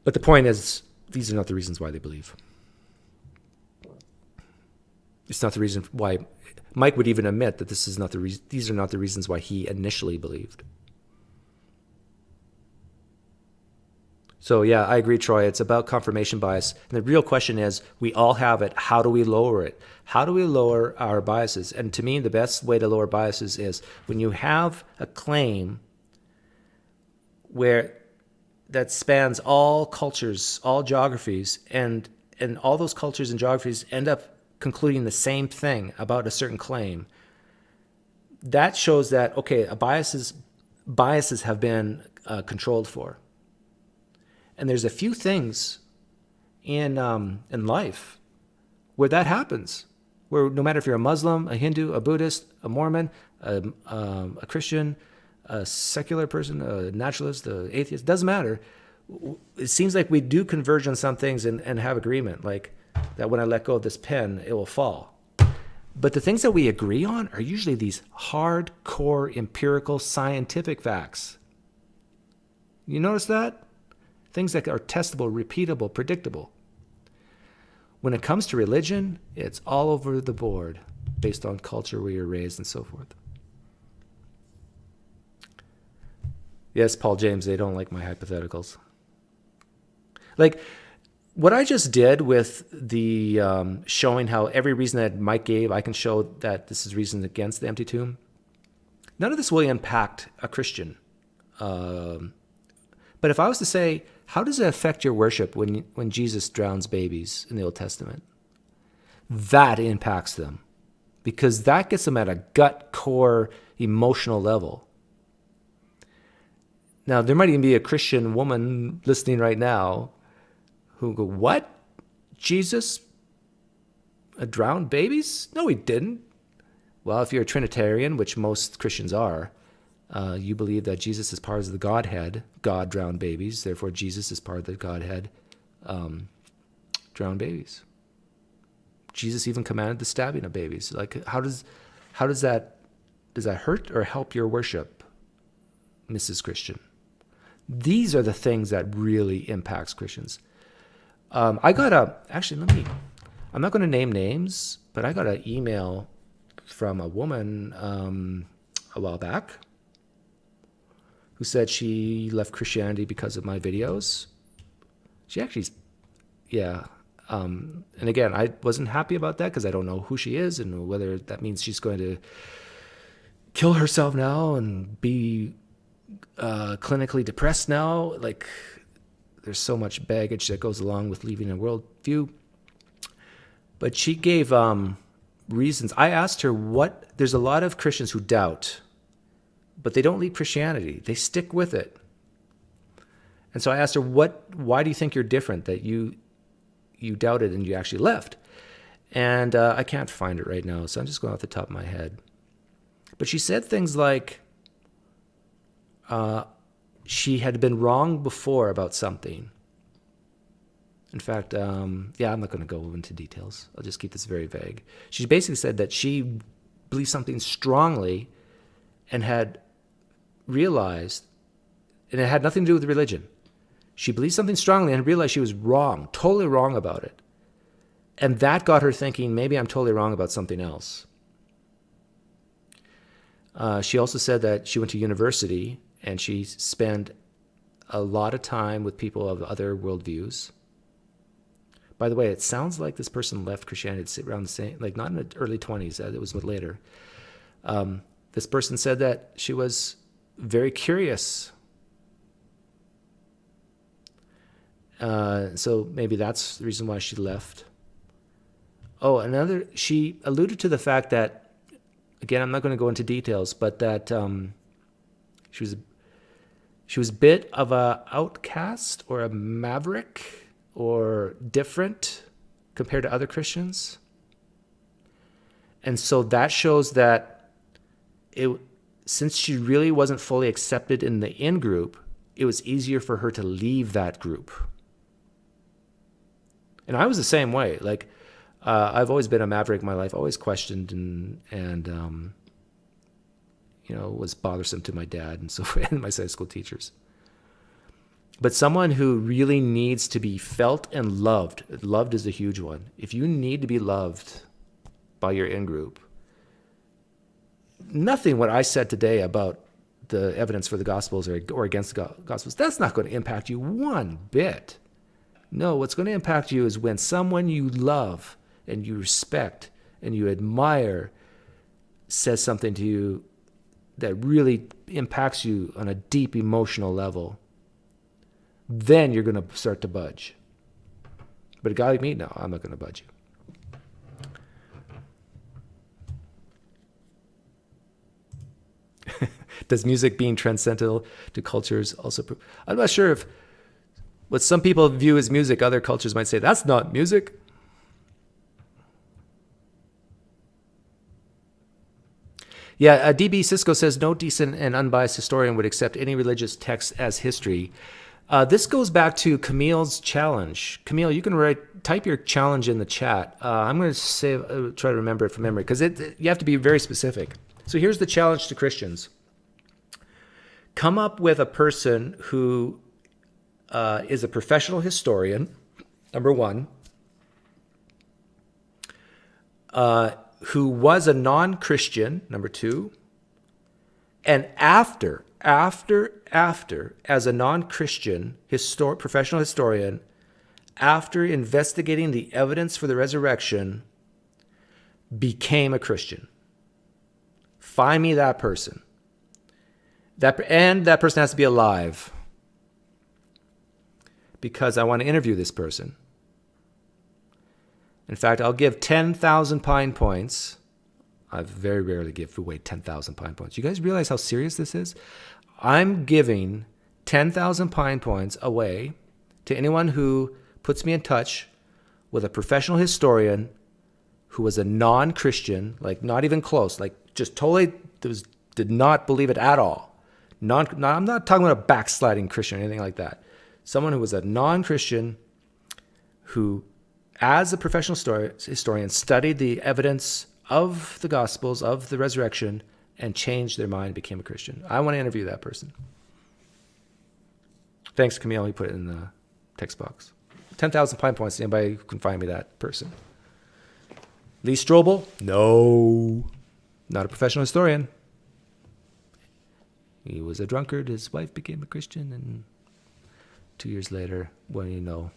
But the point is, these are not the reasons why they believe. It's not the reason why Mike would even admit that these are not the reasons why he initially believed. So yeah, I agree, Troy. It's about confirmation bias. And the real question is, we all have it. How do we lower it? How do we lower our biases? And to me, the best way to lower biases is when you have a claim that spans all cultures, all geographies, and all those cultures and geographies end up concluding the same thing about a certain claim. That shows that, okay, biases have been controlled for. And there's a few things in life where that happens, where no matter if you're a Muslim, a Hindu, a Buddhist, a Mormon, a Christian, a secular person, a naturalist, an atheist, doesn't matter. It seems like we do converge on some things and have agreement, like that when I let go of this pen, it will fall. But the things that we agree on are usually these hardcore empirical scientific facts. You notice that? Things that are testable, repeatable, predictable. When it comes to religion, it's all over the board based on culture, where you're raised, and so forth. Yes, Paul James, they don't like my hypotheticals. Like, what I just did with the showing how every reason that Mike gave, I can show that this is reason against the empty tomb. None of this will impact a Christian. But if I was to say, how does it affect your worship when Jesus drowns babies in the Old Testament? That impacts them, because that gets them at a gut core emotional level. Now, there might even be a Christian woman listening right now who go, what? Jesus drowned babies? No, he didn't. Well, if you're a Trinitarian, which most Christians are, you believe that Jesus is part of the Godhead. God drowned babies. Therefore, Jesus is part of the Godhead. Drowned babies. Jesus even commanded the stabbing of babies. Like, how does that hurt or help your worship, Mrs. Christian? These are the things that really impacts Christians. I'm not going to name names, but I got an email from a woman a while back who said she left Christianity because of my videos. She actually, and again, I wasn't happy about that because I don't know who she is and whether that means she's going to kill herself now and be clinically depressed now. Like, there's so much baggage that goes along with leaving a worldview. But she gave reasons. I asked her there's a lot of Christians who doubt, but they don't leave Christianity. They stick with it. And so I asked her, why do you think you're different, that you doubted and you actually left? And I can't find it right now, so I'm just going off the top of my head. But she said things like she had been wrong before about something. In fact, I'm not going to go into details. I'll just keep this very vague. She basically said that she believed something strongly and had realized, and it had nothing to do with religion. She believed something strongly and realized she was wrong, totally wrong about it. And that got her thinking, maybe I'm totally wrong about something else. She also said that she went to university and she spent a lot of time with people of other worldviews. By the way, it sounds like this person left Christianity around the same, like not in the early 20s, it was later. This person said that she was very curious. So maybe that's the reason why she left. She alluded to the fact that, again, I'm not going to go into details, but that she was a bit of a outcast or a maverick or different compared to other Christians. And so that shows that since she really wasn't fully accepted in the in-group, it was easier for her to leave that group. And I was the same way. Like, I've always been a maverick in my life, always questioned and was bothersome to my dad and so forth, and my Sunday school teachers. But someone who really needs to be felt and loved is a huge one. If you need to be loved by your in-group, nothing what I said today about the evidence for the Gospels or against the Gospels, that's not going to impact you one bit. No, what's going to impact you is when someone you love and you respect and you admire says something to you that really impacts you on a deep emotional level. Then you're going to start to budge. But a guy like me, no, I'm not going to budge you. Does music being transcendental to cultures also prove? I'm not sure if what some people view as music, other cultures might say, that's not music. Yeah, DB Cisco says, no decent and unbiased historian would accept any religious text as history. This goes back to Camille's challenge. Camille, you can type your challenge in the chat. I'm going to try to remember it from memory, because you have to be very specific. So here's the challenge to Christians. Come up with a person who is a professional historian, number one, who was a non-Christian, number two, and after, as a non-Christian professional historian, after investigating the evidence for the resurrection, became a Christian. Find me that person. And that person has to be alive, because I want to interview this person. In fact, I'll give 10,000 Pine points. I very rarely give away 10,000 Pine points. You guys realize how serious this is? I'm giving 10,000 Pine points away to anyone who puts me in touch with a professional historian who was a non-Christian, like not even close, like just totally did not believe it at all. I'm not talking about a backsliding Christian or anything like that. Someone who was a non-Christian who, as a professional historian, studied the evidence of the Gospels, of the resurrection, and changed their mind and became a Christian. I want to interview that person. Thanks, Camille. You put it in the text box. 10,000 Pine points. Anybody who can find me that person. Lee Strobel? No. Not a professional historian. He was a drunkard. His wife became a Christian, and 2 years later, what do you know?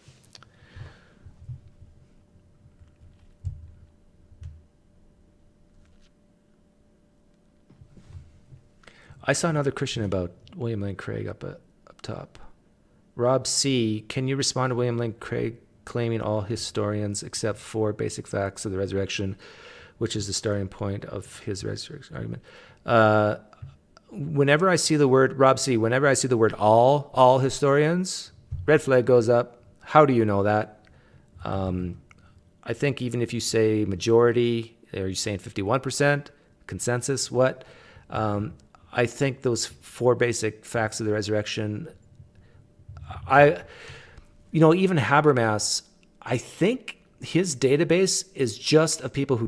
I saw another Christian about William Lane Craig up top. Rob C., can you respond to William Lane Craig claiming all historians except for basic facts of the resurrection which is the starting point of his resurrection argument. Whenever I see the word, Rob C., whenever I see the word all historians, red flag goes up. How do you know that? I think even if you say majority, are you saying 51%, consensus, what? I think those four basic facts of the resurrection, even Habermas, I think his database is just of people who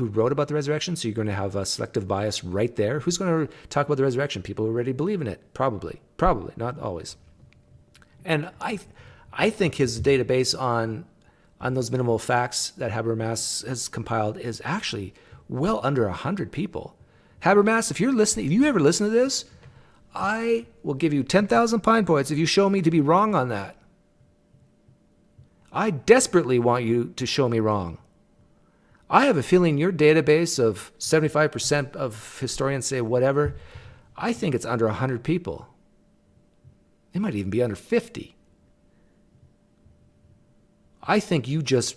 wrote about the resurrection. So you're going to have a selective bias right there. Who's going to talk about the resurrection? People who already believe in it. Probably, not always. And I think his database on those minimal facts that Habermas has compiled is actually well under 100 people. Habermas, if you ever listen to this, I will give you 10,000 Pine points if you show me to be wrong on that. I desperately want you to show me wrong. I have a feeling your database of 75% of historians say whatever, I think it's under 100 people. It might even be under 50. I think you just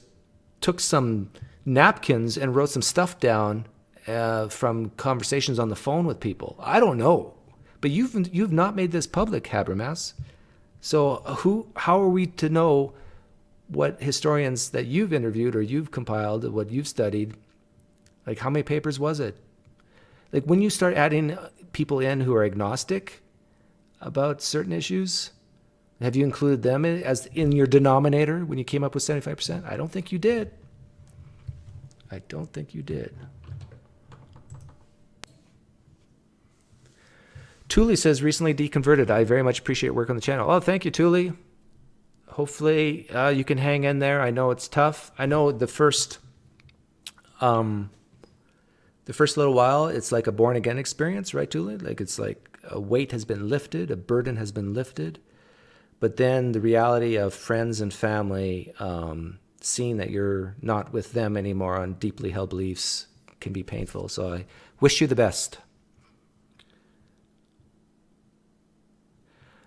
took some napkins and wrote some stuff down from conversations on the phone with people. I don't know. But you've not made this public, Habermas. So how are we to know what historians that you've interviewed or you've compiled, what you've studied, like how many papers was it? Like when you start adding people in who are agnostic about certain issues, have you included them as in your denominator when you came up with 75%? I don't think you did. Thule says, recently deconverted. I very much appreciate work on the channel. Oh, thank you, Thule. Hopefully you can hang in there. I know it's tough. I know the first little while, it's like a born again experience, right, Thule? Like it's like a weight has been lifted, a burden has been lifted. But then the reality of friends and family, seeing that you're not with them anymore on deeply held beliefs can be painful. So I wish you the best.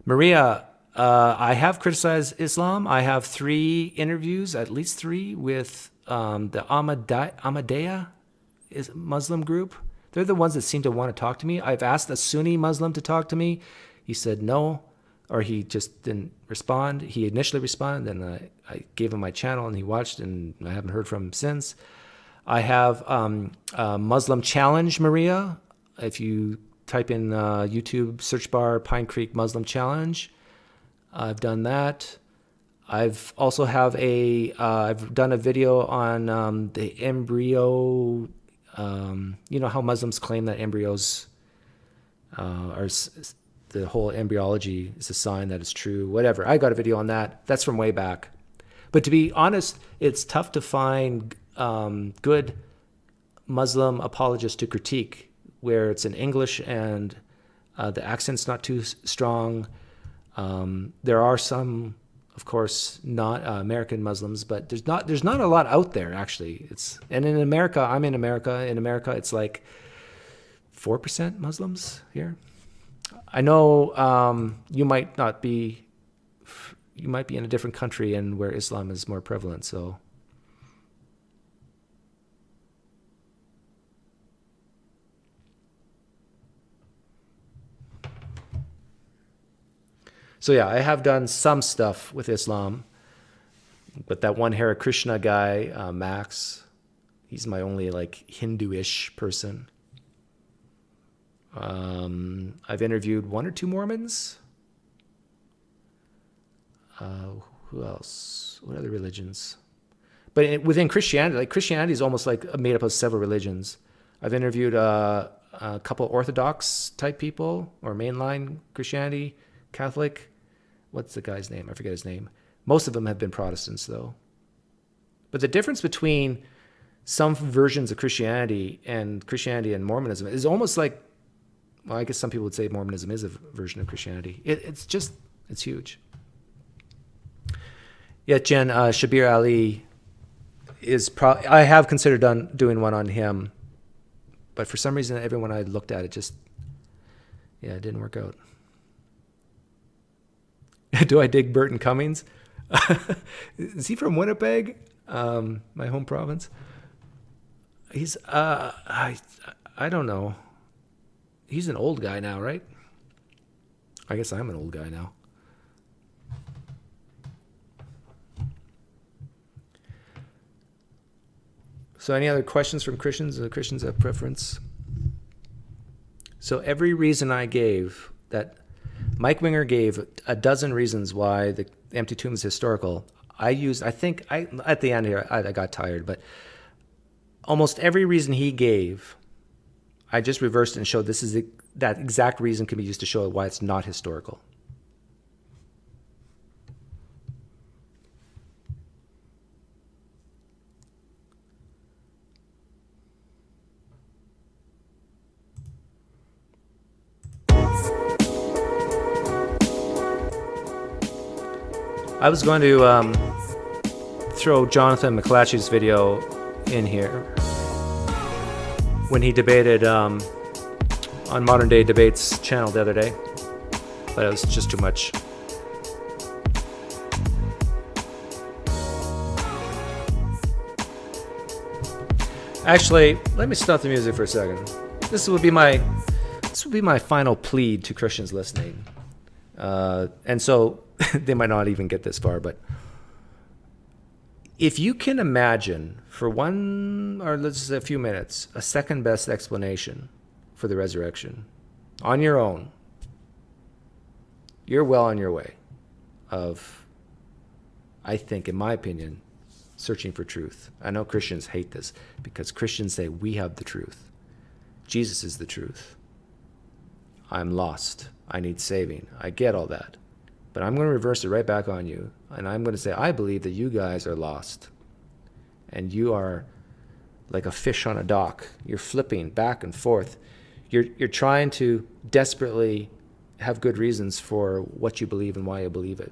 Maria, I have criticized Islam. I have 3 interviews, at least 3, with the Ahmadiyya Muslim group. They're the ones that seem to want to talk to me. I've asked a Sunni Muslim to talk to me. He said no, or he just didn't respond. He initially responded, and I gave him my channel, and he watched, and I haven't heard from him since. I have Muslim Challenge, Maria. If you type in YouTube search bar PineCreek Muslim Challenge, I've done that. I've also I've done a video on the embryo. How Muslims claim that embryos are the whole embryology is a sign that it's true. Whatever. I got a video on that. That's from way back. But to be honest, it's tough to find good Muslim apologists to critique where it's in English and the accent's not too strong. There are some, of course, not American Muslims, but there's not a lot out there actually. And in America, I'm in America. In America, it's like 4% Muslims here. I know you might be in a different country and where Islam is more prevalent. So yeah, I have done some stuff with Islam, but that one Hare Krishna guy, Max, he's my only like Hindu-ish person. I've interviewed 1 or 2 Mormons. Who else? What other religions? But within Christianity, like Christianity is almost like made up of several religions. I've interviewed a couple Orthodox type people or mainline Christianity, Catholic. What's the guy's name? I forget his name. Most of them have been Protestants, though. But the difference between some versions of Christianity and Mormonism is almost like, well, I guess some people would say Mormonism is a version of Christianity. It's huge. Yet Jen, Shabir Ali is I have considered doing one on him, but for some reason, everyone I looked at, it didn't work out. Do I dig Burton Cummings? Is he from Winnipeg, my home province? He's I don't know. He's an old guy now, right? I guess I'm an old guy now. So any other questions from Christians? Do the Christians have preference? So every reason I gave, that Mike Winger gave a dozen reasons why the empty tomb is historical. At the end here, I got tired, but almost every reason he gave, I just reversed it and showed that exact reason can be used to show why it's not historical. I was going to throw Jonathan McClatchy's video in here when he debated on Modern Day Debates channel the other day, but it was just too much. Actually, let me stop the music for a second. This would be my final plea to Christians listening, and so they might not even get this far, but if you can imagine for one, or let's say a few minutes, a second best explanation for the resurrection on your own, you're well on your way of, I think, in my opinion, searching for truth. I know Christians hate this because Christians say we have the truth. Jesus is the truth. I'm lost. I need saving. I get all that. But I'm going to reverse it right back on you. And I'm going to say, I believe that you guys are lost. And you are like a fish on a dock. You're flipping back and forth. You're trying to desperately have good reasons for what you believe and why you believe it.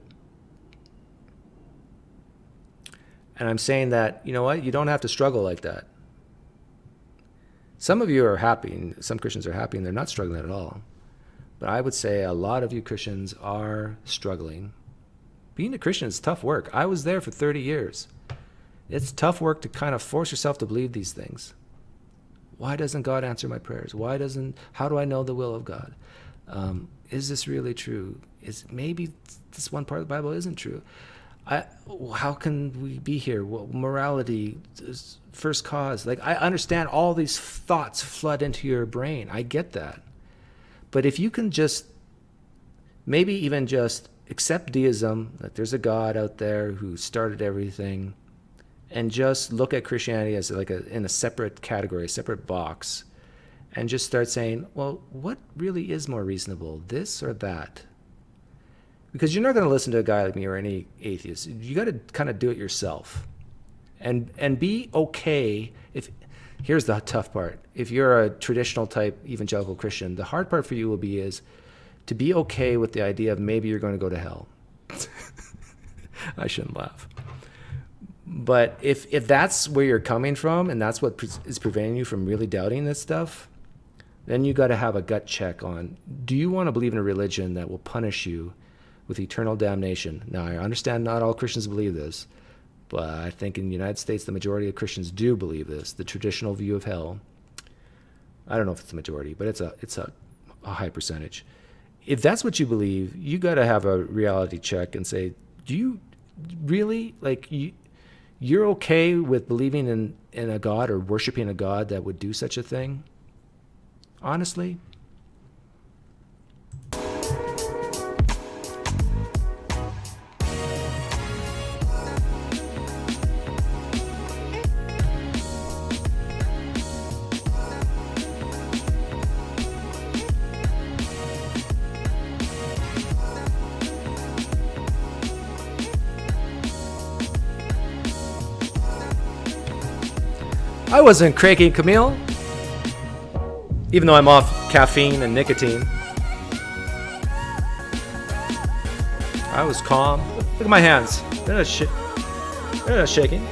And I'm saying that, you know what? You don't have to struggle like that. Some of you are happy, and some Christians are happy, and they're not struggling at all. But I would say a lot of you Christians are struggling. Being a Christian is tough work. I was there for 30 years. It's tough work to kind of force yourself to believe these things. Why doesn't God answer my prayers? How do I know the will of God? Is this really true? Maybe this one part of the Bible isn't true. How can we be here? Morality, first cause. Like, I understand all these thoughts flood into your brain. I get that. But if you can maybe even just accept deism, that there's a God out there who started everything, and just look at Christianity as in a separate category, a separate box, and just start saying, well, what really is more reasonable, this or that? Because you're not going to listen to a guy like me or any atheist. You got to kind of do it yourself, and be okay if. Here's the tough part. If you're a traditional type evangelical Christian, the hard part for you is to be okay with the idea of maybe you're going to go to hell. I shouldn't laugh. But if that's where you're coming from and that's what is preventing you from really doubting this stuff, then you got to have a gut check on, do you want to believe in a religion that will punish you with eternal damnation? Now, I understand not all Christians believe this, but I think in the United States, the majority of Christians do believe this, the traditional view of hell. I don't know if it's the majority, but it's a high percentage. If that's what you believe, you got to have a reality check and say, do you really, you're okay with believing in a God or worshiping a God that would do such a thing? Honestly? I wasn't cranky, Camille. Even though I'm off caffeine and nicotine. I was calm. Look at my hands. They're not shaking.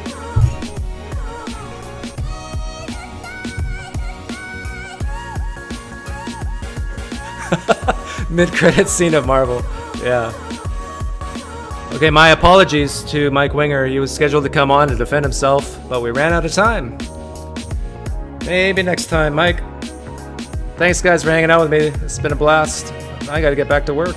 Mid-credit scene of Marvel. Yeah. Okay, my apologies to Mike Winger. He was scheduled to come on to defend himself, but we ran out of time. Maybe next time, Mike. Thanks, guys, for hanging out with me. It's been a blast. I got to get back to work.